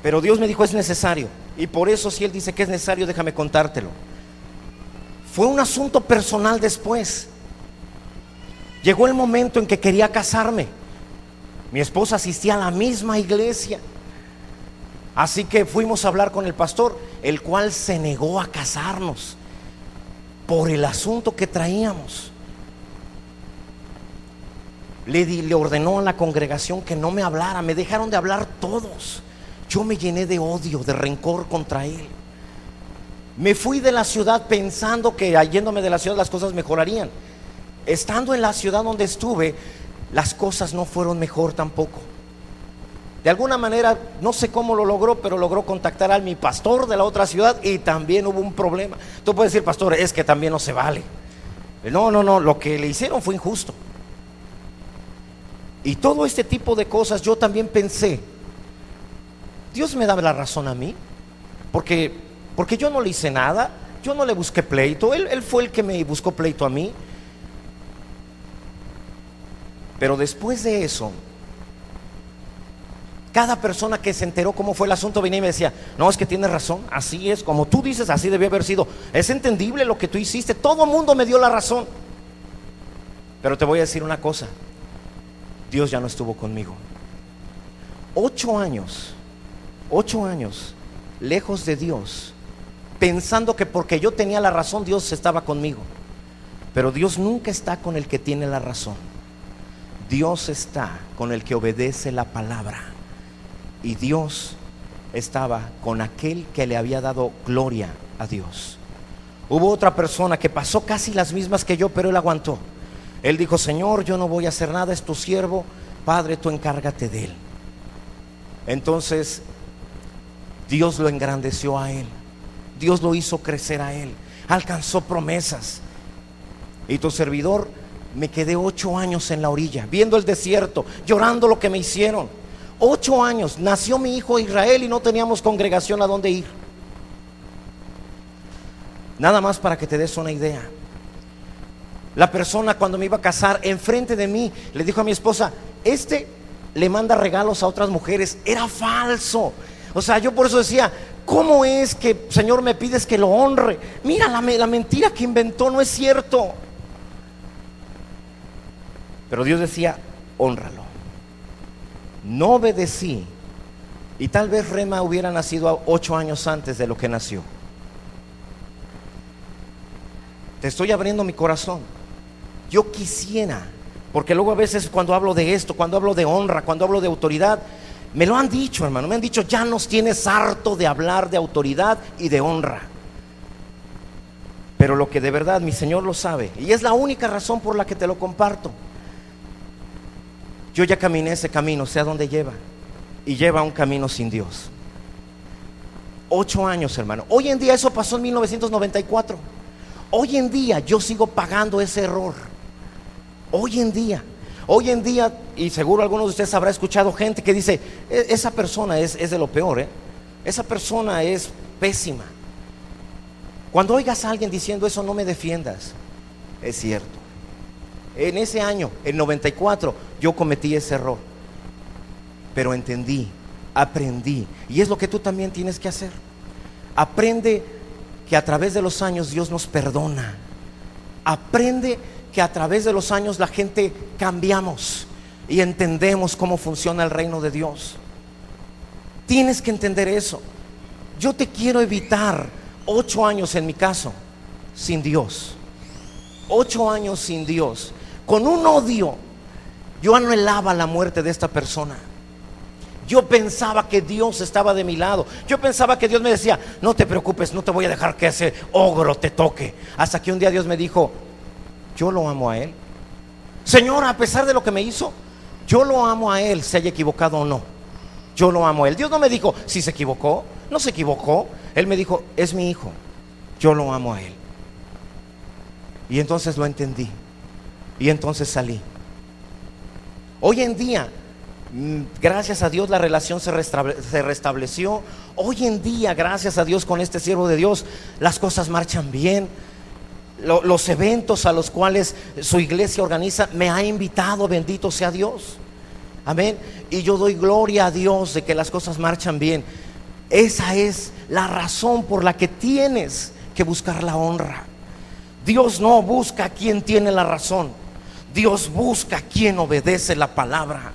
Speaker 1: Pero Dios me dijo, es necesario. Y por eso, si Él dice que es necesario, déjame contártelo. Fue un asunto personal después. Llegó el momento en que quería casarme. Mi esposa asistía a la misma iglesia. Así que fuimos a hablar con el pastor, el cual se negó a casarnos por el asunto que traíamos. Le ordenó a la congregación que no me hablara. Me dejaron de hablar todos. Yo me llené de odio, de rencor contra él. Me fui de la ciudad pensando que yéndome de la ciudad las cosas mejorarían. Estando en la ciudad donde estuve, las cosas no fueron mejor tampoco. De alguna manera, no sé cómo lo logró, pero logró contactar a mi pastor de la otra ciudad y también hubo un problema. Tú puedes decir, pastor, es que también no se vale. No, lo que le hicieron fue injusto. Y todo este tipo de cosas yo también pensé, Dios me da la razón a mí, porque yo no le hice nada, yo no le busqué pleito, él fue el que me buscó pleito a mí. Pero después de eso, cada persona que se enteró cómo fue el asunto venía y me decía, no, es que tienes razón, así es, como tú dices, así debió haber sido, es entendible lo que tú hiciste, todo el mundo me dio la razón. Pero te voy a decir una cosa, Dios ya no estuvo conmigo. 8 años lejos de Dios, pensando que porque yo tenía la razón Dios estaba conmigo. Pero Dios nunca está con el que tiene la razón. Dios está con el que obedece la palabra. Y Dios estaba con aquel que le había dado gloria a Dios. Hubo otra persona que pasó casi las mismas que yo, pero él aguantó. Él dijo, Señor, yo no voy a hacer nada, es tu siervo, Padre, tú encárgate de él. Entonces Dios lo engrandeció a él, Dios lo hizo crecer a él, alcanzó promesas. Y tu servidor me quedé 8 años en la orilla, viendo el desierto, llorando lo que me hicieron. 8 años, nació mi hijo Israel y no teníamos congregación a dónde ir. Nada más para que te des una idea. La persona cuando me iba a casar, enfrente de mí, le dijo a mi esposa, le manda regalos a otras mujeres. Era falso. O sea, yo por eso decía, ¿cómo es que, Señor, me pides que lo honre? Mira, la mentira que inventó no es cierto. Pero Dios decía, hónralo. No obedecí. Y tal vez Rema hubiera nacido 8 años antes de lo que nació. Te estoy abriendo mi corazón. Yo quisiera, porque luego a veces cuando hablo de esto, cuando hablo de honra, cuando hablo de autoridad, me lo han dicho, hermano, me han dicho, ya nos tienes harto de hablar de autoridad y de honra. Pero lo que de verdad mi Señor lo sabe, y es la única razón por la que te lo comparto. Yo ya caminé ese camino, sé a dónde lleva, y lleva un camino sin Dios. 8 años, hermano. Hoy en día eso pasó en 1994. Hoy en día yo sigo pagando ese error. Hoy en día, y seguro algunos de ustedes habrá escuchado gente que dice, esa persona es de lo peor, esa persona es pésima. Cuando oigas a alguien diciendo eso, no me defiendas. Es cierto. En ese año, en 94, yo cometí ese error. Pero entendí, aprendí. Y es lo que tú también tienes que hacer. Aprende que a través de los años Dios nos perdona. Aprende que a través de los años la gente cambiamos y entendemos cómo funciona el reino de Dios. Tienes que entender eso. Yo te quiero evitar 8 años en mi caso sin Dios. 8 años sin Dios, con un odio. Yo anhelaba la muerte de esta persona. Yo pensaba que Dios estaba de mi lado. Yo pensaba que Dios me decía, no te preocupes, no te voy a dejar que ese ogro te toque. Hasta que un día Dios me dijo, yo lo amo a él. Señor, a pesar de lo que me hizo, yo lo amo a él, se haya equivocado o no. Yo lo amo a él. Dios no me dijo, si se equivocó, no se equivocó. Él me dijo, es mi hijo, yo lo amo a él. Y entonces lo entendí. Y entonces salí. Hoy en día, gracias a Dios, la relación se restableció. Hoy en día, gracias a Dios, con este siervo de Dios, las cosas marchan bien. los eventos a los cuales su iglesia organiza, me ha invitado, bendito sea Dios. Amén. Y yo doy gloria a Dios de que las cosas marchan bien. Esa es la razón por la que tienes que buscar la honra. Dios no busca a quien tiene la razón, Dios busca a quien obedece la palabra.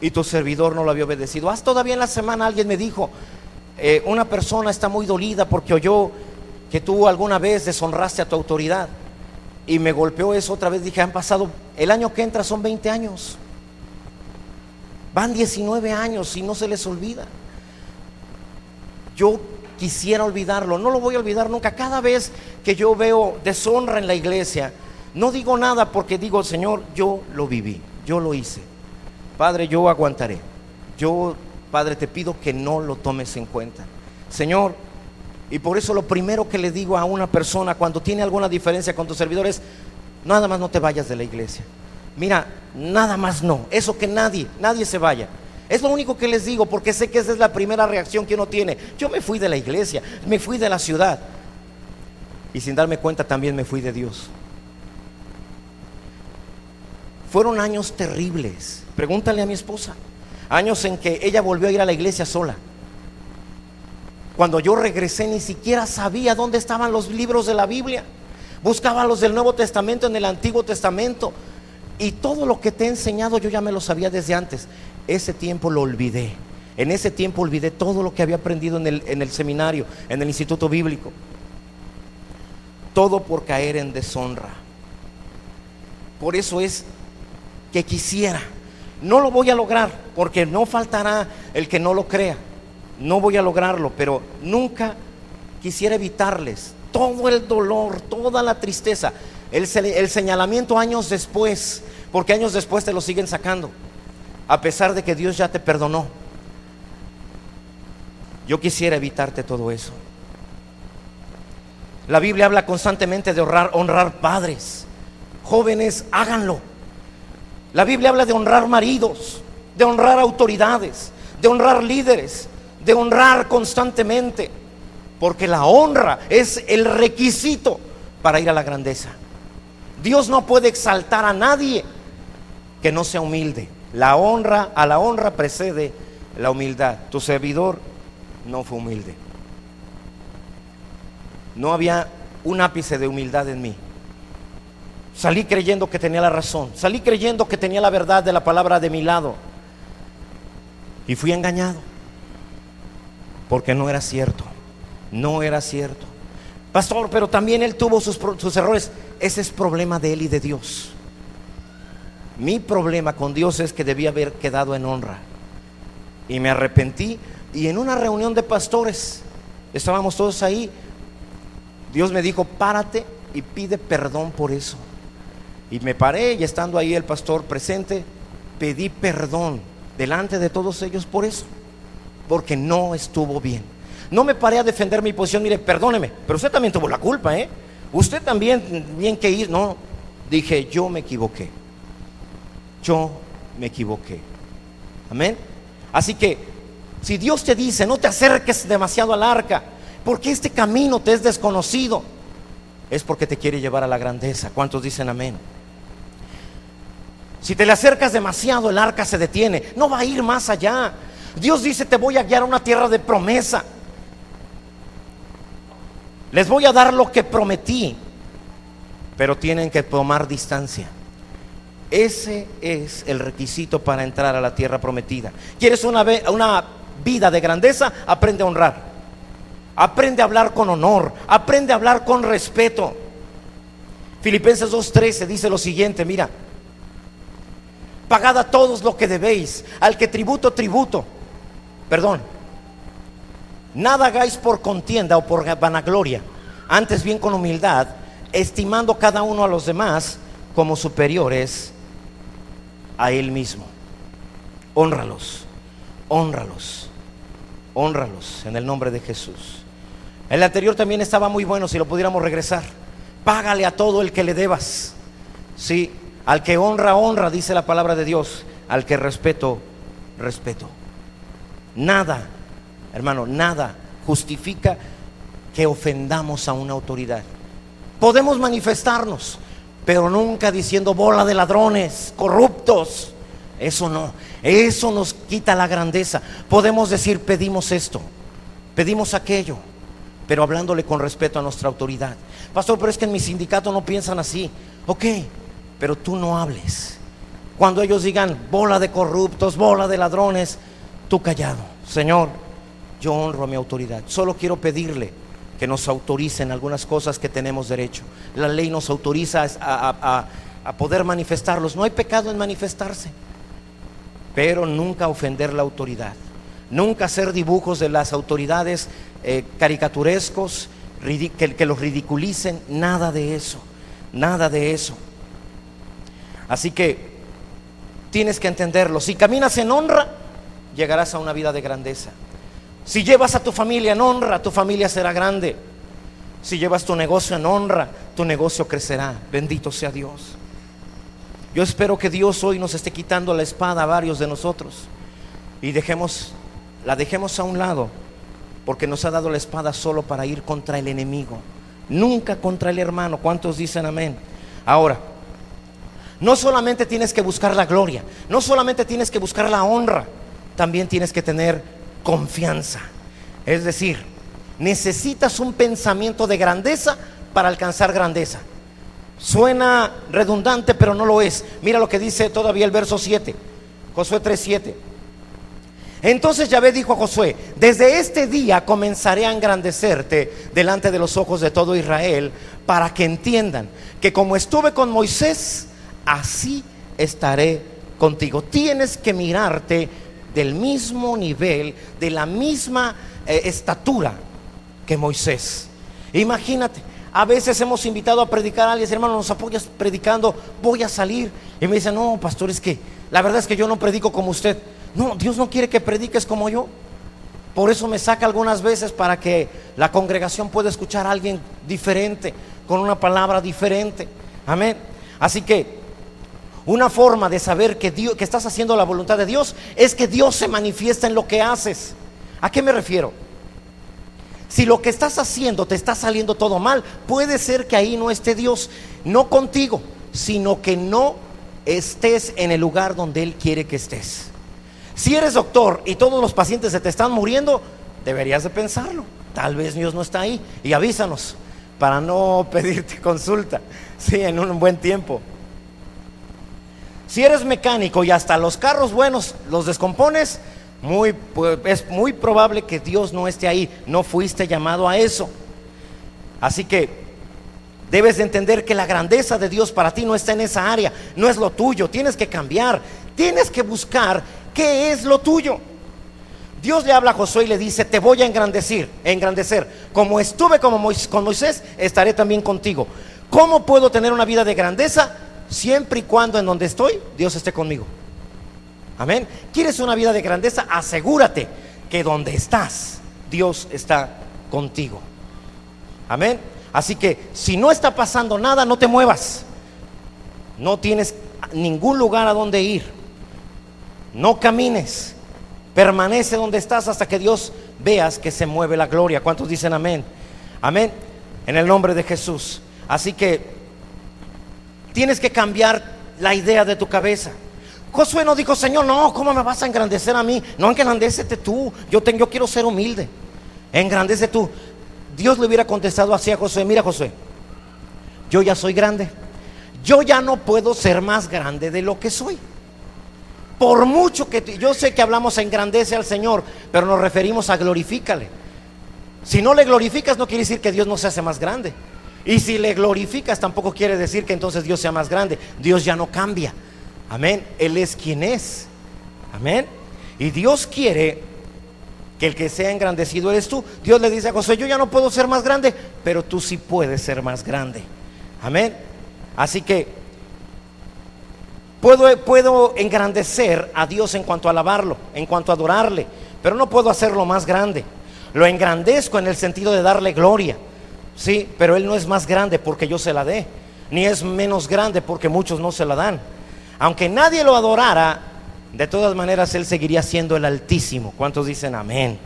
Speaker 1: Y tu servidor no lo había obedecido. Todavía en la semana alguien me dijo, una persona está muy dolida porque oyó que tú alguna vez deshonraste a tu autoridad. Y me golpeó eso otra vez. Dije, han pasado, el año que entra son 20 años. Van 19 años y no se les olvida. Yo quisiera olvidarlo, no lo voy a olvidar nunca. Cada vez que yo veo deshonra en la iglesia, no digo nada porque digo, Señor, yo lo viví, yo lo hice. Padre, yo aguantaré. Padre, te pido que no lo tomes en cuenta, Señor. Y por eso lo primero que le digo a una persona cuando tiene alguna diferencia con tu servidor es: nada más no te vayas de la iglesia. Mira, nada más no, eso que nadie se vaya. Es lo único que les digo, porque sé que esa es la primera reacción que uno tiene. Yo me fui de la iglesia, me fui de la ciudad, y sin darme cuenta también me fui de Dios. Fueron años terribles. Pregúntale a mi esposa. Años en que ella volvió a ir a la iglesia sola. Cuando yo regresé ni siquiera sabía dónde estaban los libros de la Biblia. Buscaba los del Nuevo Testamento en el Antiguo Testamento. Y todo lo que te he enseñado yo ya me lo sabía desde antes. Ese tiempo lo olvidé. En ese tiempo olvidé todo lo que había aprendido en el seminario, en el instituto bíblico. Todo por caer en deshonra. Por eso es que quisiera. No lo voy a lograr, porque no faltará el que no lo crea. No voy a lograrlo, pero nunca quisiera evitarles todo el dolor, toda la tristeza, el señalamiento años después, porque años después te lo siguen sacando, a pesar de que Dios ya te perdonó. Yo quisiera evitarte todo eso. La Biblia habla constantemente de honrar padres. Jóvenes, háganlo. La Biblia habla de honrar maridos, de honrar autoridades, de honrar líderes, de honrar constantemente, porque la honra es el requisito para ir a la grandeza. Dios no puede exaltar a nadie que no sea humilde. A la honra precede la humildad. Tu servidor no fue humilde. No había un ápice de humildad en mí. Salí creyendo que tenía la razón, salí creyendo que tenía la verdad de la palabra de mi lado, y fui engañado, porque no era cierto. No era cierto. Pastor, pero también él tuvo sus errores. Ese es problema de él y de Dios. Mi problema con Dios es que debía haber quedado en honra, y me arrepentí. Y en una reunión de pastores, estábamos todos ahí, Dios me dijo: párate y pide perdón por eso. Y me paré, y estando ahí el pastor presente, pedí perdón delante de todos ellos por eso, porque no estuvo bien. No me paré a defender mi posición. Mire, perdóneme, pero usted también tuvo la culpa, usted también, bien que ir. No, dije, yo me equivoqué. Amén. Así que si Dios te dice: no te acerques demasiado al arca, porque este camino te es desconocido, es porque te quiere llevar a la grandeza. ¿Cuántos dicen amén? Si te le acercas demasiado, el arca se detiene, no va a ir más allá. Dios dice: te voy a guiar a una tierra de promesa, les voy a dar lo que prometí, pero tienen que tomar distancia. Ese es el requisito para entrar a la tierra prometida. ¿Quieres una vida de grandeza? Aprende a honrar, aprende a hablar con honor, aprende a hablar con respeto. Filipenses 2:13 dice lo siguiente: mira, pagad a todos lo que debéis, al que tributo, nada hagáis por contienda o por vanagloria, antes bien con humildad, estimando cada uno a los demás como superiores a él mismo. Hónralos en el nombre de Jesús. El anterior también estaba muy bueno, si lo pudiéramos regresar. Págale a todo el que le debas. Sí, al que honra, honra, dice la palabra de Dios. Al que respeto, respeto. Nada, hermano, nada justifica que ofendamos a una autoridad. Podemos manifestarnos, pero nunca diciendo bola de ladrones, corruptos. Eso no, eso nos quita la grandeza. Podemos decir pedimos esto, pedimos aquello, pero hablándole con respeto a nuestra autoridad. Pastor, pero es que en mi sindicato no piensan así. Ok, pero tú no hables. Cuando ellos digan bola de corruptos, bola de ladrones, tú callado. Señor, yo honro a mi autoridad. Solo quiero pedirle que nos autoricen algunas cosas que tenemos derecho. La ley nos autoriza a poder manifestarlos. No hay pecado en manifestarse, pero nunca ofender la autoridad. Nunca hacer dibujos de las autoridades caricaturescos, que los ridiculicen. Nada de eso, nada de eso. Así que tienes que entenderlo. Si caminas en honra, llegarás a una vida de grandeza. Si llevas a tu familia en honra, tu familia será grande. Si llevas tu negocio en honra, tu negocio crecerá. Bendito sea Dios. Yo espero que Dios hoy nos esté quitando la espada a varios de nosotros y la dejemos a un lado, porque nos ha dado la espada solo para ir contra el enemigo, nunca contra el hermano. ¿Cuántos dicen amén? Ahora, no solamente tienes que buscar la gloria, no solamente tienes que buscar la honra, también tienes que tener confianza. Es decir, necesitas un pensamiento de grandeza para alcanzar grandeza. Suena redundante, pero no lo es. Mira lo que dice todavía el verso 7, Josué 3:7. Entonces Yahvé dijo a Josué: desde este día comenzaré a engrandecerte delante de los ojos de todo Israel, para que entiendan que como estuve con Moisés, así estaré contigo. Tienes que mirarte del mismo nivel, de la misma estatura que Moisés. Imagínate, a veces hemos invitado a predicar a alguien: hermano, ¿nos apoyas predicando? Voy a salir. Y me dicen: no, pastor, es que la verdad es que yo no predico como usted. No, Dios no quiere que prediques como yo. Por eso me saca algunas veces, para que la congregación pueda escuchar a alguien diferente, con una palabra diferente. Amén. Así que una forma de saber que estás haciendo la voluntad de Dios es que Dios se manifiesta en lo que haces. ¿A qué me refiero? Si lo que estás haciendo te está saliendo todo mal, puede ser que ahí no esté Dios, no contigo, sino que no estés en el lugar donde Él quiere que estés. Si eres doctor y todos los pacientes se te están muriendo, deberías de pensarlo. Tal vez Dios no está ahí, y avísanos para no pedirte consulta, sí, en un buen tiempo. Si eres mecánico y hasta los carros buenos los descompones, es muy probable que Dios no esté ahí. No fuiste llamado a eso. Así que debes de entender que la grandeza de Dios para ti no está en esa área, no es lo tuyo. Tienes que cambiar, tienes que buscar qué es lo tuyo. Dios le habla a Josué y le dice: te voy a engrandecer. Como estuve con Moisés, estaré también contigo. ¿Cómo puedo tener una vida de grandeza? Siempre y cuando en donde estoy, Dios esté conmigo. Amén. ¿Quieres una vida de grandeza? Asegúrate que donde estás, Dios está contigo. Amén. Así que si no está pasando nada, no te muevas. No tienes ningún lugar a donde ir. No camines. Permanece donde estás hasta que Dios veas que se mueve la gloria. ¿Cuántos dicen amén? Amén. En el nombre de Jesús. Así que tienes que cambiar la idea de tu cabeza. Josué no dijo: Señor, no, ¿cómo me vas a engrandecer a mí? No, engrandécete tú. Yo quiero ser humilde. Engrandece tú. Dios le hubiera contestado así a Josué: mira, Josué, yo ya soy grande. Yo ya no puedo ser más grande de lo que soy. Por mucho que yo sé que hablamos engrandece al Señor, pero nos referimos a glorifícale. Si no le glorificas, no quiere decir que Dios no se hace más grande. Y si le glorificas, tampoco quiere decir que entonces Dios sea más grande. Dios ya no cambia. Amén. Él es quien es. Amén. Y Dios quiere que el que sea engrandecido eres tú. Dios le dice a Josué: yo ya no puedo ser más grande, pero tú sí puedes ser más grande. Amén. Así que puedo engrandecer a Dios en cuanto a alabarlo, en cuanto a adorarle, pero no puedo hacerlo más grande. Lo engrandezco en el sentido de darle gloria, sí, pero Él no es más grande porque yo se la dé, ni es menos grande porque muchos no se la dan. Aunque nadie lo adorara, de todas maneras Él seguiría siendo el Altísimo. ¿Cuántos dicen amén?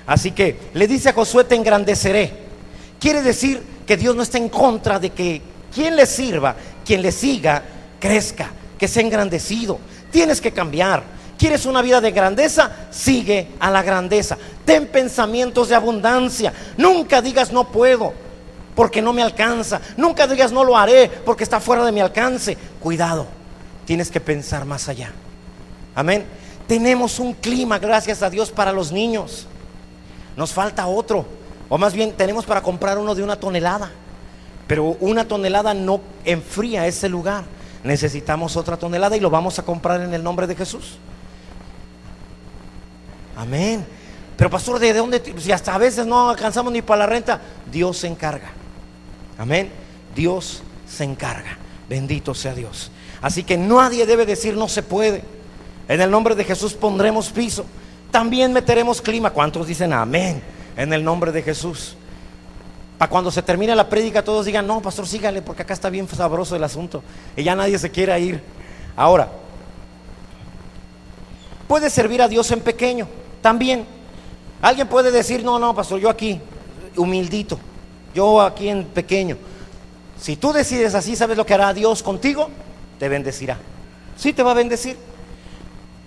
Speaker 1: Así que le dice a Josué: te engrandeceré. Quiere decir que Dios no está en contra de que quien le sirva, quien le siga, crezca, que sea engrandecido. Tienes que cambiar. ¿Quieres una vida de grandeza? Sigue a la grandeza. Ten pensamientos de abundancia. Nunca digas no puedo, porque no me alcanza. Nunca digas no lo haré, porque está fuera de mi alcance. Cuidado, tienes que pensar más allá. Amén. Tenemos un clima, gracias a Dios, para los niños. Nos falta otro, o más bien tenemos para comprar uno de 1 tonelada. Pero 1 tonelada no enfría ese lugar. Necesitamos otra tonelada y lo vamos a comprar en el nombre de Jesús. Amén. Pero pastor, ¿de dónde? Si hasta a veces no alcanzamos ni para la renta. Dios se encarga. Amén. Dios se encarga. Bendito sea Dios. Así que nadie debe decir no se puede. En el nombre de Jesús pondremos piso. También meteremos clima. ¿Cuántos dicen amén? En el nombre de Jesús. Para cuando se termine la prédica todos digan, no pastor, sígale, porque acá está bien sabroso el asunto. Y ya nadie se quiere ir. Ahora, puede servir a Dios en pequeño. También alguien puede decir, no pastor, yo aquí humildito, yo aquí en pequeño. Si tú decides así, ¿sabes lo que hará Dios contigo? Te bendecirá. Sí, te va a bendecir.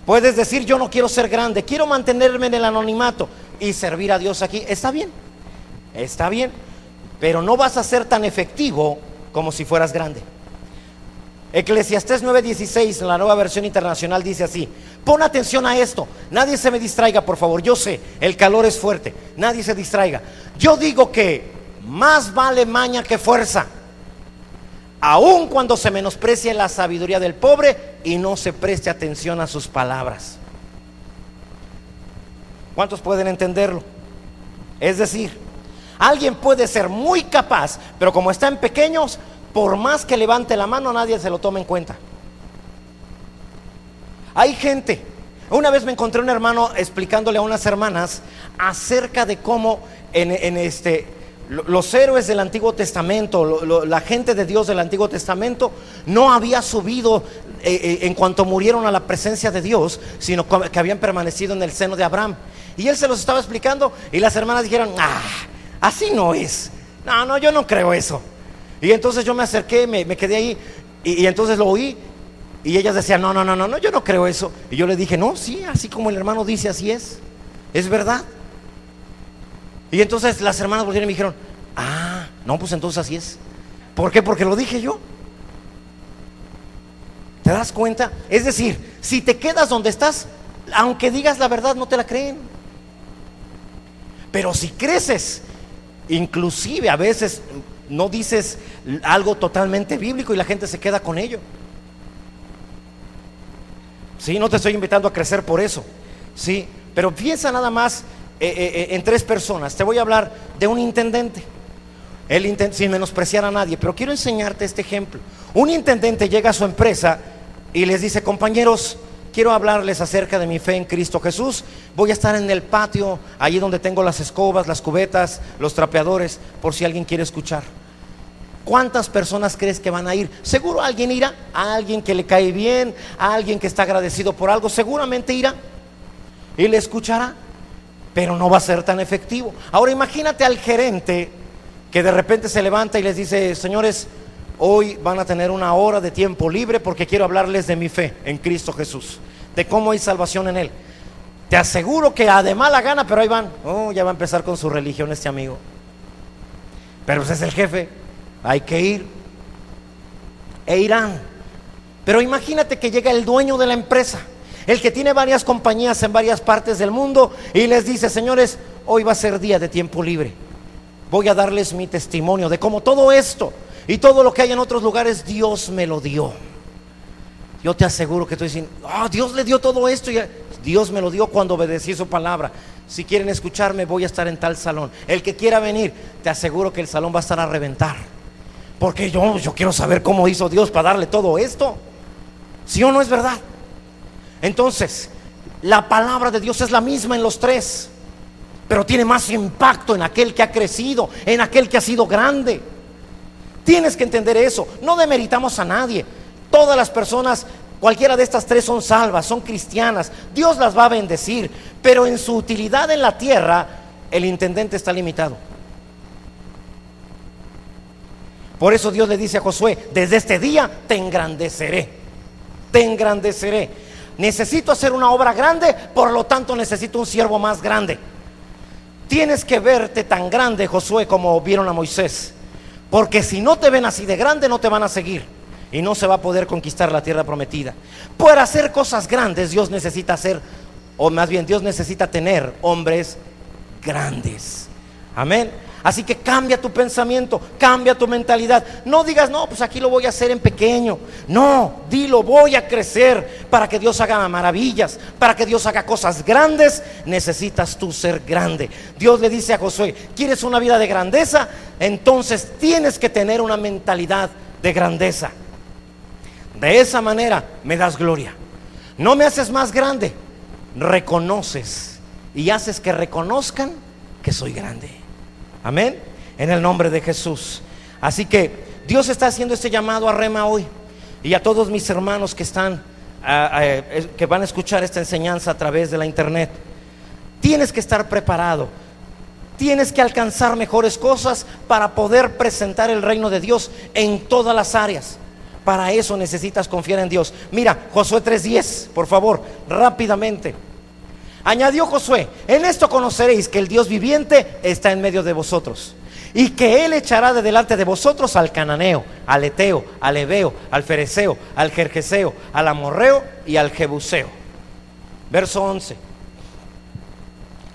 Speaker 1: Puedes decir, yo no quiero ser grande, quiero mantenerme en el anonimato y servir a Dios aquí. Está bien, pero no vas a ser tan efectivo como si fueras grande. Eclesiastés 9:16, en la Nueva Versión Internacional, dice así: pon atención a esto, nadie se me distraiga, por favor. Yo sé, el calor es fuerte, nadie se distraiga. Yo digo que más vale maña que fuerza, aun cuando se menosprecie la sabiduría del pobre y no se preste atención a sus palabras. ¿Cuántos pueden entenderlo? Es decir, alguien puede ser muy capaz, pero como está en pequeños, por más que levante la mano, nadie se lo toma en cuenta. Hay gente. Una vez me encontré un hermano explicándole a unas hermanas acerca de cómo los héroes del Antiguo Testamento, la gente de Dios del Antiguo Testamento, no había subido en cuanto murieron a la presencia de Dios, sino que habían permanecido en el seno de Abraham. Y él se los estaba explicando y las hermanas dijeron, así no es. No, yo no creo eso. Y entonces yo me acerqué, me quedé ahí y entonces lo oí. Y ellas decían, no, yo no creo eso. Y yo le dije, no, sí, así como el hermano dice, así es verdad. Y entonces las hermanas volvieron y me dijeron, no, pues entonces así es. ¿Por qué? Porque lo dije yo. ¿Te das cuenta? Es decir, si te quedas donde estás, aunque digas la verdad, no te la creen. Pero si creces, inclusive a veces no dices algo totalmente bíblico y la gente se queda con ello. Sí, no te estoy invitando a crecer por eso. Sí, pero piensa nada más en 3 personas. Te voy a hablar de un intendente. Sin menospreciar a nadie, pero quiero enseñarte este ejemplo. Un intendente llega a su empresa y les dice, compañeros, quiero hablarles acerca de mi fe en Cristo Jesús. Voy a estar en el patio, allí donde tengo las escobas, las cubetas, los trapeadores, por si alguien quiere escuchar. ¿Cuántas personas crees que van a ir? Seguro alguien irá, a alguien que le cae bien, a alguien que está agradecido por algo, seguramente irá y le escuchará, pero no va a ser tan efectivo. Ahora imagínate al gerente que de repente se levanta y les dice, señores, hoy van a tener 1 hora de tiempo libre porque quiero hablarles de mi fe en Cristo Jesús, de cómo hay salvación en Él. Te aseguro que de mala gana, pero ahí van. Ya va a empezar con su religión este amigo. Pero pues es el jefe, hay que ir. E irán. Pero imagínate que llega el dueño de la empresa, el que tiene varias compañías en varias partes del mundo, y les dice, señores, hoy va a ser día de tiempo libre. Voy a darles mi testimonio de cómo todo esto y todo lo que hay en otros lugares, Dios me lo dio. Yo te aseguro que estoy diciendo, Dios le dio todo esto. Y Dios me lo dio cuando obedecí su palabra. Si quieren escucharme, voy a estar en tal salón. El que quiera venir, te aseguro que el salón va a estar a reventar. Porque yo quiero saber cómo hizo Dios para darle todo esto. ¿Sí o no es verdad? Entonces, la palabra de Dios es la misma en los 3, pero tiene más impacto en aquel que ha crecido, en aquel que ha sido grande. Tienes que entender eso. No demeritamos a nadie. Todas las personas, cualquiera de estas 3 son salvas, son cristianas. Dios las va a bendecir, pero en su utilidad en la tierra, el intendente está limitado. Por eso Dios le dice a Josué: desde este día te engrandeceré, te engrandeceré. Necesito hacer una obra grande, por lo tanto necesito un siervo más grande. Tienes que verte tan grande, Josué, como vieron a Moisés, porque si no te ven así de grande, no te van a seguir y no se va a poder conquistar la tierra prometida. Para hacer cosas grandes, Dios necesita hacer, o más bien Dios necesita tener hombres grandes. Amén. Así que cambia tu pensamiento, cambia tu mentalidad. No digas: no, pues aquí lo voy a hacer en pequeño. No, dilo: voy a crecer. Para que Dios haga maravillas, para que Dios haga cosas grandes, necesitas tú ser grande. Dios le dice a Josué: ¿quieres una vida de grandeza? Entonces tienes que tener una mentalidad de grandeza. De esa manera me das gloria. No me haces más grande, reconoces y haces que reconozcan que soy grande. Amén, en el nombre de Jesús. Así que Dios está haciendo este llamado a Rema hoy, y a todos mis hermanos que están que van a escuchar esta enseñanza a través de la internet. Tienes que estar preparado, tienes que alcanzar mejores cosas para poder presentar el reino de Dios en todas las áreas. Para eso necesitas confiar en Dios. Mira, Josué 3:10, por favor, rápidamente. Añadió Josué: en esto conoceréis que el Dios viviente está en medio de vosotros, y que Él echará de delante de vosotros al cananeo, al eteo, al heveo, al fereceo, al jerjeseo, al amorreo y al jebuseo. Verso 11.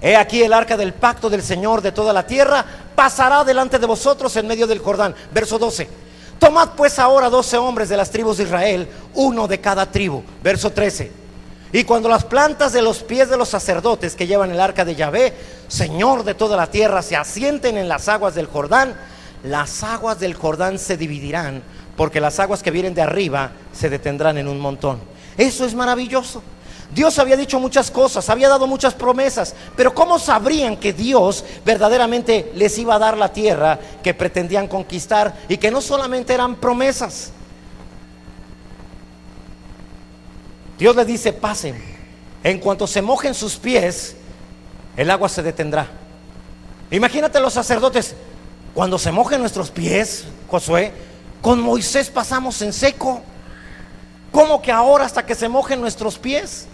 Speaker 1: He aquí el arca del pacto del Señor de toda la tierra pasará delante de vosotros en medio del Jordán. Verso 12. Tomad pues ahora 12 hombres de las tribus de Israel, uno de cada tribu. Verso 13. Y cuando las plantas de los pies de los sacerdotes que llevan el arca de Yahvé, Señor de toda la tierra, se asienten en las aguas del Jordán, las aguas del Jordán se dividirán, porque las aguas que vienen de arriba se detendrán en un montón. Eso es maravilloso. Dios había dicho muchas cosas, había dado muchas promesas, pero ¿cómo sabrían que Dios verdaderamente les iba a dar la tierra que pretendían conquistar, y que no solamente eran promesas? Dios les dice: pasen. En cuanto se mojen sus pies, el agua se detendrá. Imagínate los sacerdotes: cuando se mojen nuestros pies, Josué, con Moisés pasamos en seco. ¿Cómo que ahora hasta que se mojen nuestros pies?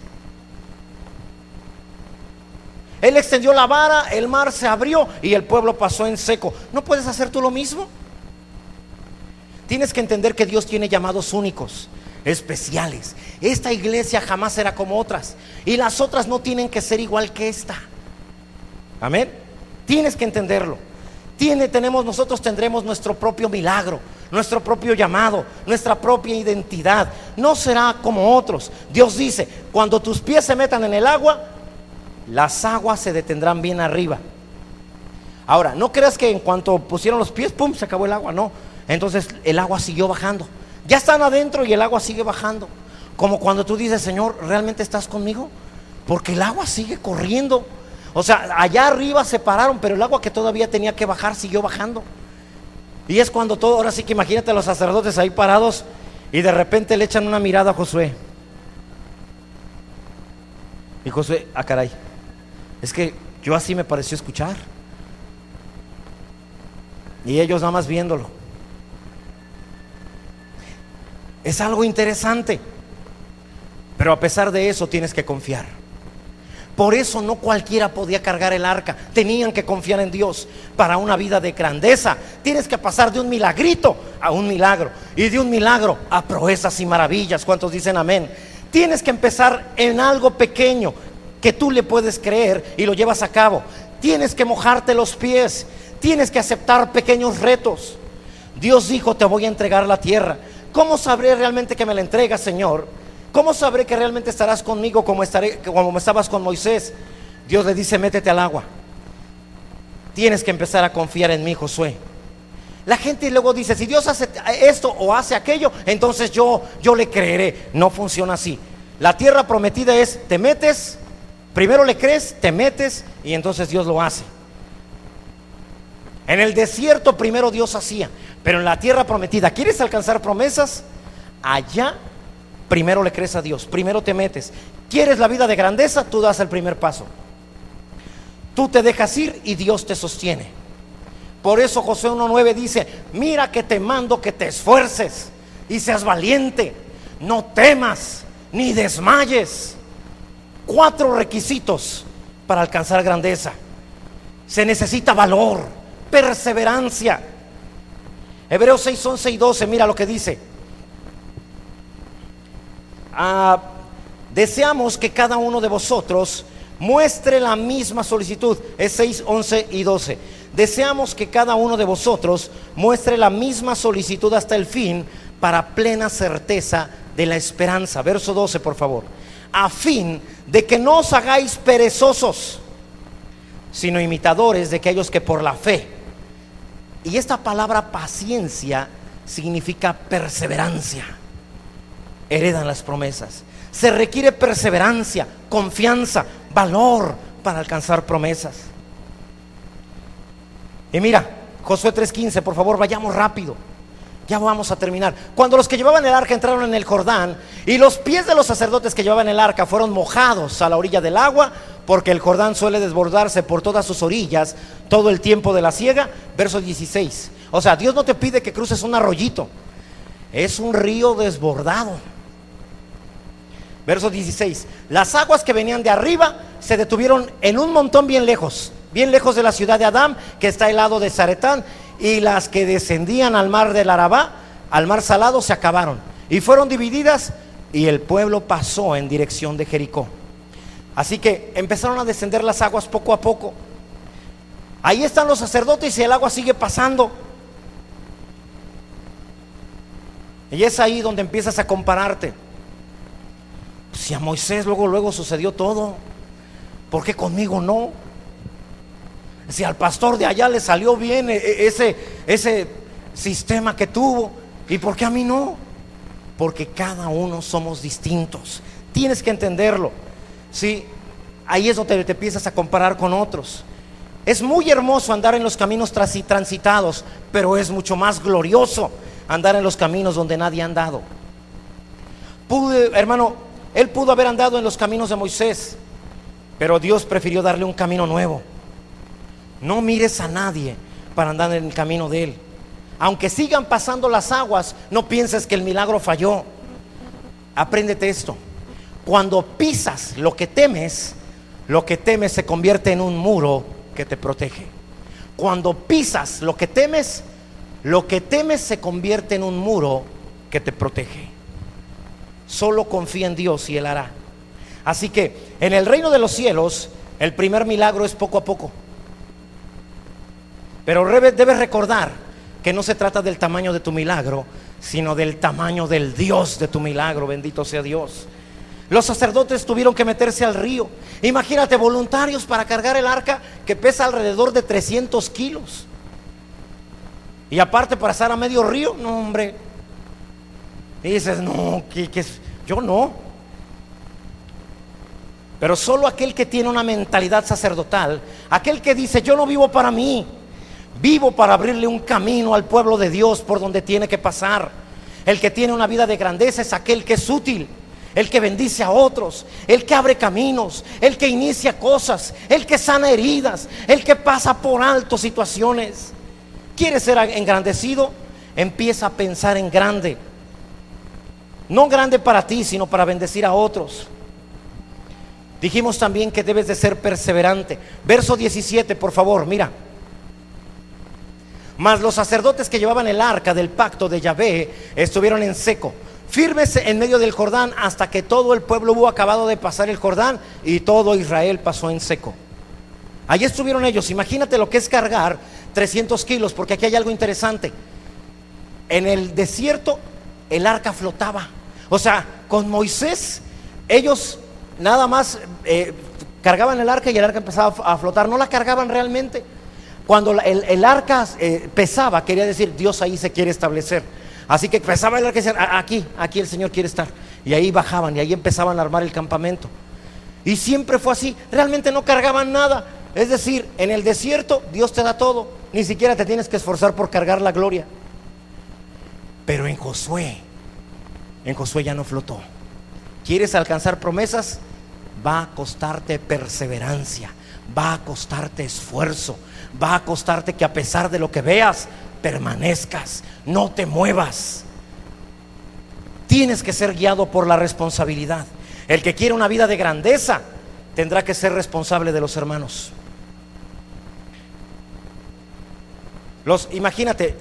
Speaker 1: Él extendió la vara, el mar se abrió y el pueblo pasó en seco. ¿No puedes hacer tú lo mismo? Tienes que entender que Dios tiene llamados únicos, especiales. Esta iglesia jamás será como otras, y las otras no tienen que ser igual que esta. Amén. Tienes que entenderlo. Nosotros tendremos nuestro propio milagro, nuestro propio llamado, nuestra propia identidad. No será como otros. Dios dice: cuando tus pies se metan en el agua, las aguas se detendrán bien arriba. Ahora, no creas que en cuanto pusieron los pies, pum, se acabó el agua. No, entonces el agua siguió bajando. Ya están adentro y el agua sigue bajando. Como cuando tú dices: Señor, ¿realmente estás conmigo? Porque el agua sigue corriendo. O sea, allá arriba se pararon, pero el agua que todavía tenía que bajar siguió bajando. Y es cuando todo, ahora sí que imagínate a los sacerdotes ahí parados, y de repente le echan una mirada a Josué. Y Josué: ah, caray, es que yo así me pareció escuchar. Y ellos nada más viéndolo. Es algo interesante. Pero a pesar de eso tienes que confiar. Por eso no cualquiera podía cargar el arca. Tenían que confiar en Dios. Para una vida de grandeza tienes que pasar de un milagrito a un milagro, y de un milagro a proezas y maravillas. ¿Cuántos dicen amén? Tienes que empezar en algo pequeño que tú le puedes creer y lo llevas a cabo. Tienes que mojarte los pies. Tienes que aceptar pequeños retos. Dios dijo: te voy a entregar la tierra. ¿Cómo sabré realmente que me la entregas, Señor? ¿Cómo sabré que realmente estarás conmigo como estabas con Moisés? Dios le dice: métete al agua. Tienes que empezar a confiar en mí, Josué. La gente luego dice: si Dios hace esto o hace aquello, entonces yo le creeré. No funciona así. La tierra prometida es: te metes, primero le crees, te metes, y entonces Dios lo hace. En el desierto primero Dios hacía, pero en la tierra prometida, ¿quieres alcanzar promesas? Allá primero le crees a Dios, primero te metes. ¿Quieres la vida de grandeza? Tú das el primer paso. Tú te dejas ir y Dios te sostiene. Por eso Josué 1:9 dice: mira que te mando que te esfuerces y seas valiente, no temas ni desmayes. 4 requisitos para alcanzar grandeza. Se necesita valor, perseverancia. Hebreos 6:11 y 12, mira lo que dice. Deseamos que cada uno de vosotros muestre la misma solicitud. Es 6:11 y 12. Deseamos que cada uno de vosotros muestre la misma solicitud hasta el fin, para plena certeza de la esperanza. Verso 12, por favor. A fin de que no os hagáis perezosos, sino imitadores de aquellos que por la fe. Y esta palabra paciencia significa perseverancia. Heredan las promesas. Se requiere perseverancia, confianza, valor para alcanzar promesas. Y mira, Josué 3:15, por favor, vayamos rápido. Ya vamos a terminar. Cuando los que llevaban el arca entraron en el Jordán, y los pies de los sacerdotes que llevaban el arca fueron mojados a la orilla del agua, porque el Jordán suele desbordarse por todas sus orillas todo el tiempo de la siega. Verso 16. O sea, Dios no te pide que cruces un arroyito, es un río desbordado. Verso 16. Las aguas que venían de arriba se detuvieron en un montón bien lejos de la ciudad de Adám, que está al lado de Zaretán, y las que descendían al mar del Arabá, al mar salado, se acabaron y fueron divididas, y el pueblo pasó en dirección de Jericó. Así que empezaron a descender las aguas poco a poco. Ahí están los sacerdotes y el agua sigue pasando. Y es ahí donde empiezas a compararte. Si a Moisés luego sucedió todo, ¿por qué conmigo no? Si al pastor de allá le salió bien ese sistema que tuvo, ¿y por qué a mí no? Porque cada uno somos distintos. Tienes que entenderlo. Sí, ahí es donde te empiezas a comparar con otros. Es muy hermoso andar en los caminos transitados, pero es mucho más glorioso andar en los caminos donde nadie ha andado. Hermano, él pudo haber andado en los caminos de Moisés, pero Dios prefirió darle un camino nuevo. No mires a nadie para andar en el camino de Él. Aunque sigan pasando las aguas, no pienses que el milagro falló. Apréndete esto: cuando pisas lo que temes se convierte en un muro que te protege. Cuando pisas lo que temes se convierte en un muro que te protege. Solo confía en Dios y Él hará. Así que en el reino de los cielos, el primer milagro es poco a poco. Pero debes recordar que no se trata del tamaño de tu milagro, sino del tamaño del Dios de tu milagro. Bendito sea Dios. Los sacerdotes tuvieron que meterse al río. Imagínate, voluntarios para cargar el arca que pesa alrededor de 300 kilos. Y aparte pasar a medio río, no hombre. Y dices, no, yo no. Pero solo aquel que tiene una mentalidad sacerdotal, aquel que dice: yo no vivo para mí, vivo para abrirle un camino al pueblo de Dios por donde tiene que pasar. El que tiene una vida de grandeza es aquel que es útil, el que bendice a otros, el que abre caminos, el que inicia cosas, el que sana heridas, el que pasa por alto situaciones. ¿Quieres ser engrandecido? Empieza a pensar en grande. No grande para ti, sino para bendecir a otros. Dijimos también que debes de ser perseverante. Verso 17, por favor, mira. Mas los sacerdotes que llevaban el arca del pacto de Yahvé estuvieron en seco, firmes en medio del Jordán, hasta que todo el pueblo hubo acabado de pasar el Jordán, y todo Israel pasó en seco. Allí estuvieron ellos. Imagínate lo que es cargar 300 kilos, porque aquí hay algo interesante. En el desierto el arca flotaba. O sea, con Moisés ellos nada más cargaban el arca y el arca empezaba a flotar. No la cargaban realmente. Cuando el arca pesaba, quería decir: Dios ahí se quiere establecer. Así que pesaba el arca y decían: aquí el Señor quiere estar. Y ahí bajaban y ahí empezaban a armar el campamento. Y siempre fue así. Realmente no cargaban nada. Es decir, en el desierto Dios te da todo, ni siquiera te tienes que esforzar por cargar la gloria. Pero en Josué ya no flotó. ¿Quieres alcanzar promesas? Va a costarte perseverancia, va a costarte esfuerzo, va a costarte que a pesar de lo que veas, permanezcas, no te muevas. Tienes que ser guiado por la responsabilidad. El que quiere una vida de grandeza tendrá que ser responsable de los hermanos. Imagínate,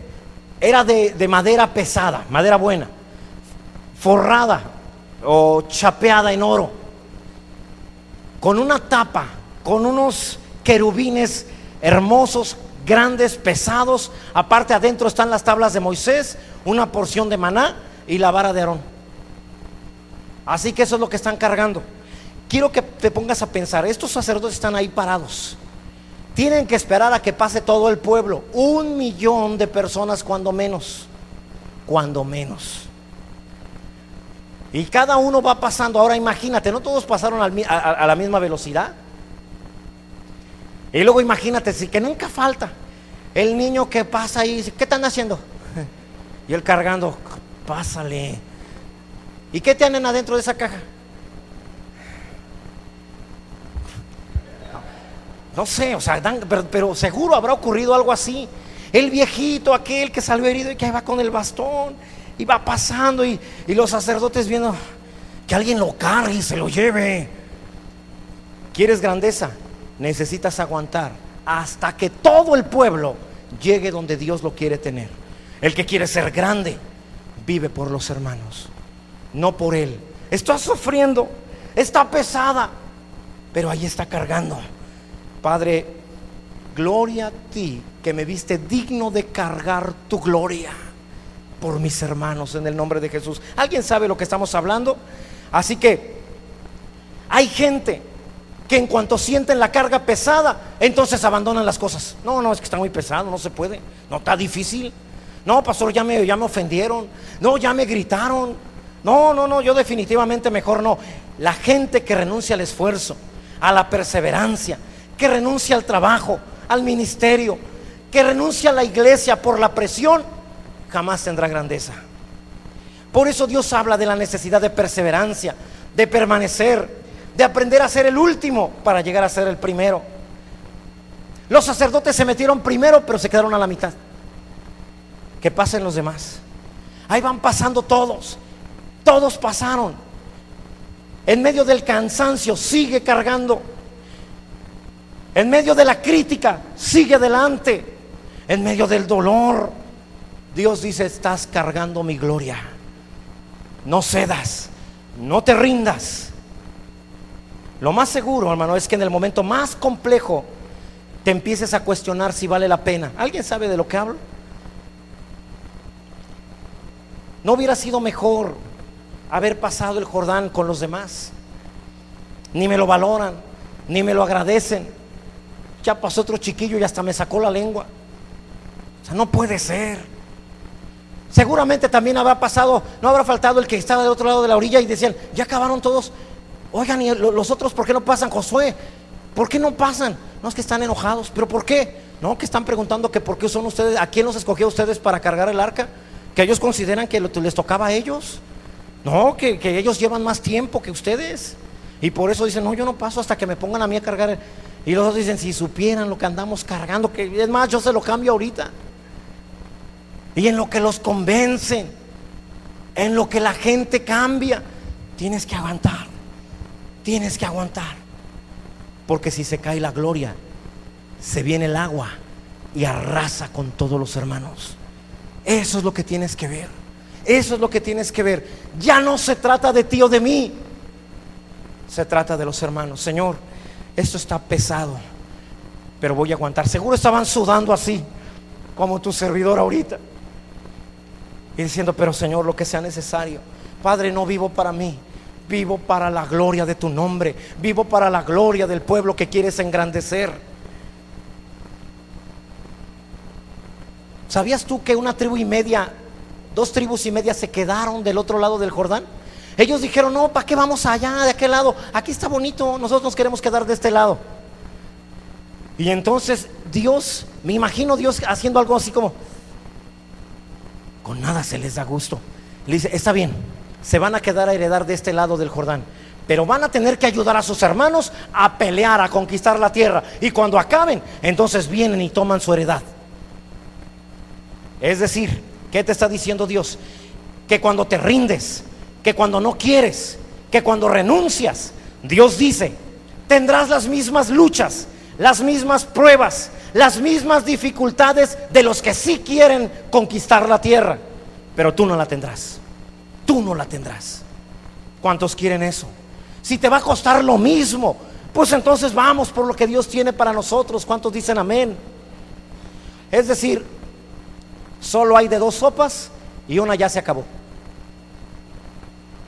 Speaker 1: era de madera pesada, madera buena, forrada o chapeada en oro, con una tapa, con unos querubines hermosos, grandes, pesados. Aparte, adentro están las tablas de Moisés, una porción de maná y la vara de Aarón. Así que eso es lo que están cargando. Quiero que te pongas a pensar, estos sacerdotes están ahí parados, tienen que esperar a que pase todo el pueblo, 1 millón de personas cuando menos, y cada uno va pasando. Ahora imagínate, no todos pasaron a la misma velocidad. Y luego imagínate, si que nunca falta el niño que pasa ahí y dice, ¿qué están haciendo? Y él cargando, pásale. ¿Y qué tienen adentro de esa caja? No sé, o sea, pero seguro habrá ocurrido algo así. El viejito aquel que salió herido y que va con el bastón y va pasando, y los sacerdotes viendo que alguien lo cargue y se lo lleve. ¿Quieres grandeza? Necesitas aguantar hasta que todo el pueblo llegue donde Dios lo quiere tener. El que quiere ser grande vive por los hermanos, no por él. Está sufriendo, está pesada, pero ahí está cargando. Padre, gloria a ti que me viste digno de cargar tu gloria por mis hermanos, en el nombre de Jesús. ¿Alguien sabe lo que estamos hablando? Así que hay gente que en cuanto sienten la carga pesada, entonces abandonan las cosas. No, es que está muy pesado, no se puede. No, está difícil. No, pastor, ya me ofendieron. No, ya me gritaron. No, yo definitivamente mejor no. La gente que renuncia al esfuerzo, a la perseverancia, que renuncia al trabajo, al ministerio, que renuncia a la iglesia por la presión, jamás tendrá grandeza. Por eso Dios habla de la necesidad de perseverancia, de permanecer, de aprender a ser el último para llegar a ser el primero. Los sacerdotes se metieron primero, pero se quedaron a la mitad. Que pasen los demás. Ahí van pasando todos pasaron. En medio del cansancio sigue cargando. En medio de la crítica sigue adelante. En medio del dolor, Dios dice, estás cargando mi gloria. No cedas, no te rindas. Lo más seguro, hermano, es que en el momento más complejo te empieces a cuestionar si vale la pena. ¿Alguien sabe de lo que hablo? ¿No hubiera sido mejor haber pasado el Jordán con los demás? Ni me lo valoran, ni me lo agradecen. Ya pasó otro chiquillo y hasta me sacó la lengua. O sea, no puede ser. Seguramente también habrá pasado, no habrá faltado el que estaba del otro lado de la orilla y decían, ya acabaron todos. Oigan, ¿y los otros por qué no pasan? Josué, ¿por qué no pasan? No, es que están enojados. ¿Pero por qué? No, que están preguntando que por qué son ustedes, ¿a quién los escogió ustedes para cargar el arca? Que ellos consideran que les tocaba a ellos. No, que ellos llevan más tiempo que ustedes. Y por eso dicen, no, yo no paso hasta que me pongan a mí a cargar. Y los otros dicen, si supieran lo que andamos cargando, que es más, yo se lo cambio ahorita. Y en lo que los convencen, en lo que la gente cambia, tienes que aguantar. Tienes que aguantar. Porque si se cae la gloria, se viene el agua y arrasa con todos los hermanos. Eso es lo que tienes que ver. Eso es lo que tienes que ver. Ya no se trata de ti o de mí, se trata de los hermanos. Señor, esto está pesado, pero voy a aguantar. Seguro estaban sudando así como tu servidor ahorita, y diciendo, pero Señor, lo que sea necesario. Padre, no vivo para mí, vivo para la gloria de tu nombre, vivo para la gloria del pueblo que quieres engrandecer. ¿Sabías tú que 2 tribus y media se quedaron del otro lado del Jordán? Ellos dijeron, no, ¿para qué vamos allá, de aquel lado? Aquí está bonito, nosotros nos queremos quedar de este lado. Y entonces Dios, me imagino Dios haciendo algo así como, con nada se les da gusto. Le dice, está bien, se van a quedar a heredar de este lado del Jordán, pero van a tener que ayudar a sus hermanos a pelear, a conquistar la tierra. Y cuando acaben, entonces vienen y toman su heredad. Es decir, ¿qué te está diciendo Dios? Que cuando te rindes, que cuando no quieres, que cuando renuncias, Dios dice, tendrás las mismas luchas, las mismas pruebas, las mismas dificultades de los que sí quieren conquistar la tierra, pero tú no la tendrás. Tú no la tendrás. ¿Cuántos quieren eso? Si te va a costar lo mismo, pues entonces vamos por lo que Dios tiene para nosotros. ¿Cuántos dicen amén? Es decir, solo hay de dos sopas y una ya se acabó.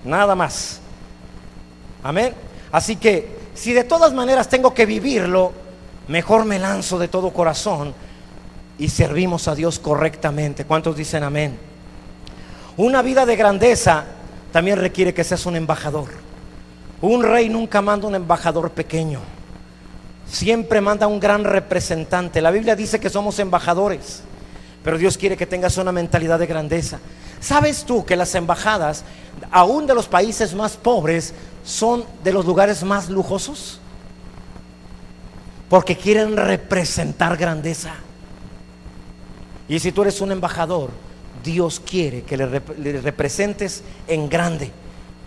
Speaker 1: Nada más. Amén. Así que si de todas maneras tengo que vivirlo, mejor me lanzo de todo corazón y servimos a Dios correctamente. ¿Cuántos dicen amén? Una vida de grandeza también requiere que seas un embajador. Un rey nunca manda un embajador pequeño, siempre manda un gran representante. La Biblia dice que somos embajadores, pero Dios quiere que tengas una mentalidad de grandeza. ¿Sabes tú que las embajadas, aún de los países más pobres, son de los lugares más lujosos? Porque quieren representar grandeza. Y si tú eres un embajador, Dios quiere que le representes en grande,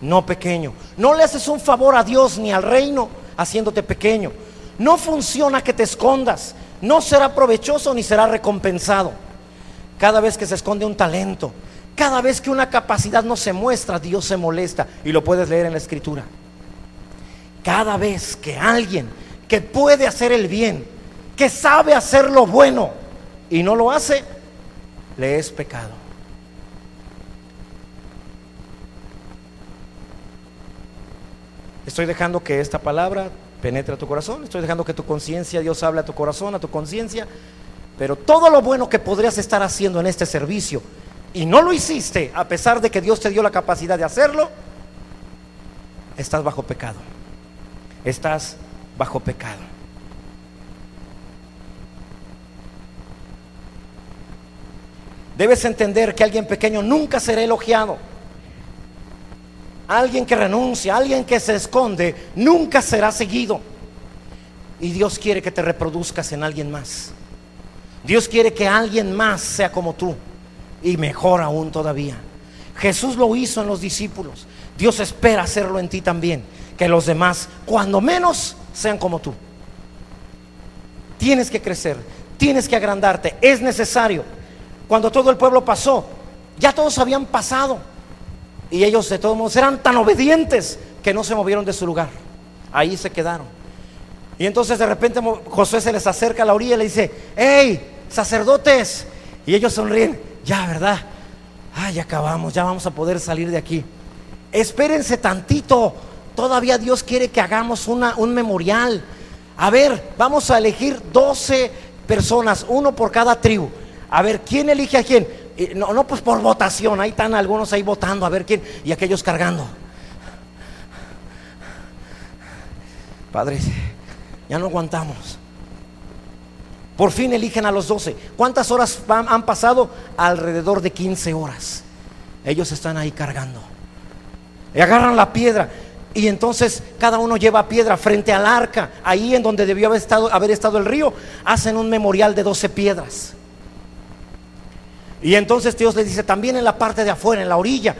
Speaker 1: no pequeño. No le haces un favor a Dios ni al reino haciéndote pequeño. No funciona que te escondas. No será provechoso ni será recompensado. Cada vez que se esconde un talento, cada vez que una capacidad no se muestra, Dios se molesta. Y lo puedes leer en la Escritura. Cada vez que alguien que puede hacer el bien, que sabe hacer lo bueno y no lo hace, le es pecado. Estoy dejando que esta palabra penetre a tu corazón. Estoy dejando que tu conciencia, Dios hable a tu corazón, a tu conciencia. Pero todo lo bueno que podrías estar haciendo en este servicio y no lo hiciste, a pesar de que Dios te dio la capacidad de hacerlo, estás bajo pecado. Estás bajo pecado. Debes entender que alguien pequeño nunca será elogiado. Alguien que renuncia, alguien que se esconde, nunca será seguido. Y Dios quiere que te reproduzcas en alguien más. Dios quiere que alguien más sea como tú, y mejor aún todavía. Jesús lo hizo en los discípulos. Dios espera hacerlo en ti también. Que los demás, cuando menos, sean como tú. Tienes que crecer, tienes que agrandarte, es necesario. Cuando todo el pueblo pasó, ya todos habían pasado, y ellos de todos modos eran tan obedientes que no se movieron de su lugar. Ahí se quedaron. Y entonces de repente Josué se les acerca a la orilla y le dice: ¡hey, sacerdotes! Y ellos sonríen. Ya, ¿verdad? Ya acabamos, ya vamos a poder salir de aquí. Espérense tantito, todavía Dios quiere que hagamos un memorial. A ver, vamos a elegir 12 personas, uno por cada tribu. A ver, ¿quién elige a quién? No, pues por votación. Ahí están algunos ahí votando, a ver quién. Y aquellos cargando. Padre, ya no aguantamos. Por fin eligen a los 12. ¿Cuántas horas han pasado? Alrededor de 15 horas. Ellos están ahí cargando. Y agarran la piedra. Y entonces cada uno lleva piedra frente al arca. Ahí en donde debió haber estado el río. Hacen un memorial de 12 piedras. Y entonces Dios les dice: también en la parte de afuera, en la orilla,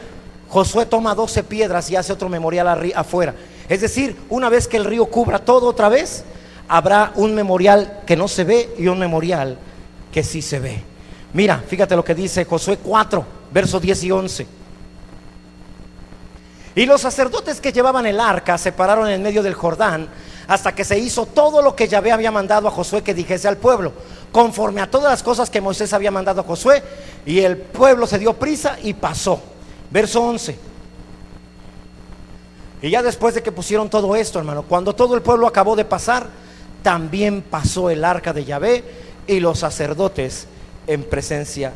Speaker 1: Josué toma 12 piedras y hace otro memorial afuera. Es decir, una vez que el río cubra todo otra vez, habrá un memorial que no se ve y un memorial que sí se ve. Mira, fíjate lo que dice Josué 4, versos 10 y 11. Y los sacerdotes que llevaban el arca se pararon en medio del Jordán hasta que se hizo todo lo que Yahvé había mandado a Josué que dijese al pueblo, conforme a todas las cosas que Moisés había mandado a Josué. Y el pueblo se dio prisa y pasó. Verso 11. Y ya después de que pusieron todo esto, hermano, cuando todo el pueblo acabó de pasar, también pasó el arca de Yahvé y los sacerdotes en presencia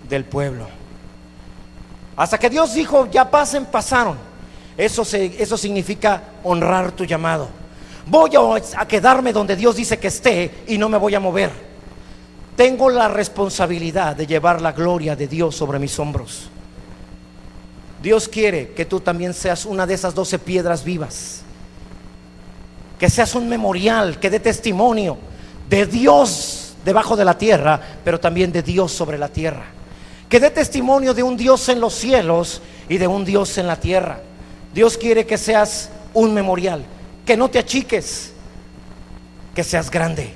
Speaker 1: del pueblo. Hasta que Dios dijo: ya pasen, pasaron. Eso significa honrar tu llamado. Voy a quedarme donde Dios dice que esté y no me voy a mover. Tengo la responsabilidad de llevar la gloria de Dios sobre mis hombros. Dios quiere que tú también seas una de esas 12 piedras vivas, que seas un memorial que dé testimonio de Dios debajo de la tierra, pero también de Dios sobre la tierra, que dé testimonio de un Dios en los cielos y de un Dios en la tierra. Dios quiere que seas un memorial, que no te achiques, que seas grande.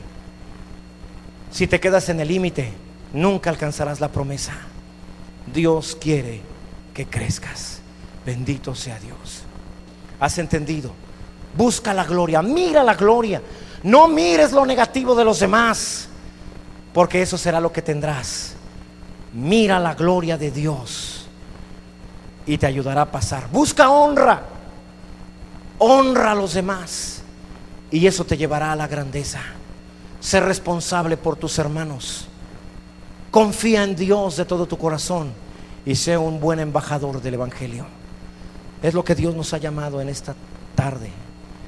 Speaker 1: Si te quedas en el límite, nunca alcanzarás la promesa. Dios quiere que crezcas. Bendito sea Dios. ¿Has entendido? Busca la gloria, mira la gloria. No mires lo negativo de los demás, porque eso será lo que tendrás. Mira la gloria de Dios y te ayudará a pasar. Busca honra, honra a los demás, y eso te llevará a la grandeza. Sé responsable por tus hermanos. Confía en Dios de todo tu corazón y sé un buen embajador del Evangelio. Es lo que Dios nos ha llamado en esta tarde.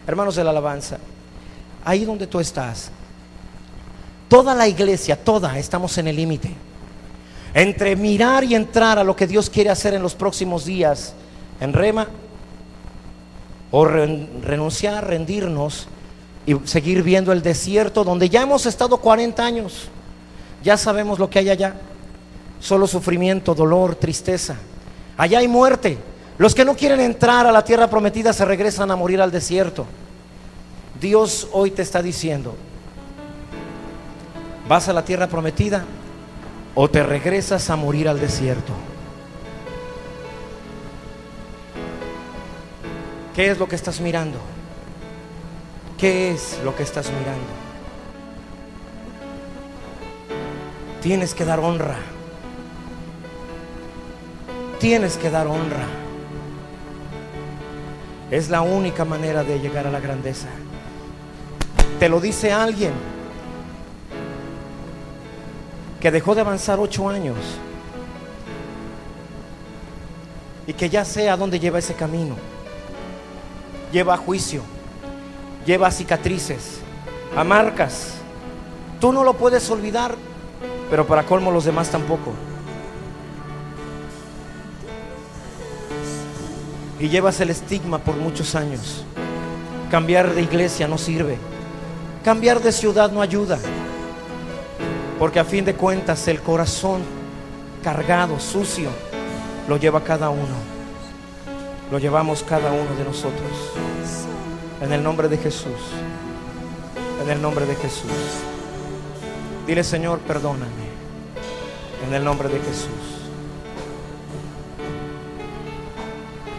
Speaker 1: Hermanos de la alabanza, ahí donde tú estás, toda la iglesia, toda, estamos en el límite entre mirar y entrar a lo que Dios quiere hacer en los próximos días en Rema, o renunciar, rendirnos y seguir viendo el desierto donde ya hemos estado 40 años. Ya sabemos lo que hay allá: solo sufrimiento, dolor, tristeza. Allá hay muerte. Los que no quieren entrar a la tierra prometida se regresan a morir al desierto. Dios hoy te está diciendo: ¿vas a la tierra prometida o te regresas a morir al desierto? ¿Qué es lo que estás mirando? ¿Qué es lo que estás mirando? Tienes que dar honra. Tienes que dar honra. Es la única manera de llegar a la grandeza. Te lo dice alguien que dejó de avanzar 8 años y que ya sé a dónde lleva ese camino. Lleva a juicio, lleva a cicatrices, a marcas. Tú no lo puedes olvidar, pero para colmo los demás tampoco. Y llevas el estigma por muchos años. Cambiar de iglesia no sirve. Cambiar de ciudad no ayuda. Porque a fin de cuentas el corazón cargado, sucio, lo lleva cada uno. Lo llevamos cada uno de nosotros. En el nombre de Jesús. En el nombre de Jesús. Dile: Señor, perdóname. En el nombre de Jesús.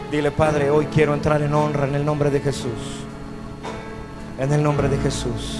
Speaker 1: Dile: Padre, hoy quiero entrar en honra en el nombre de Jesús. En el nombre de Jesús.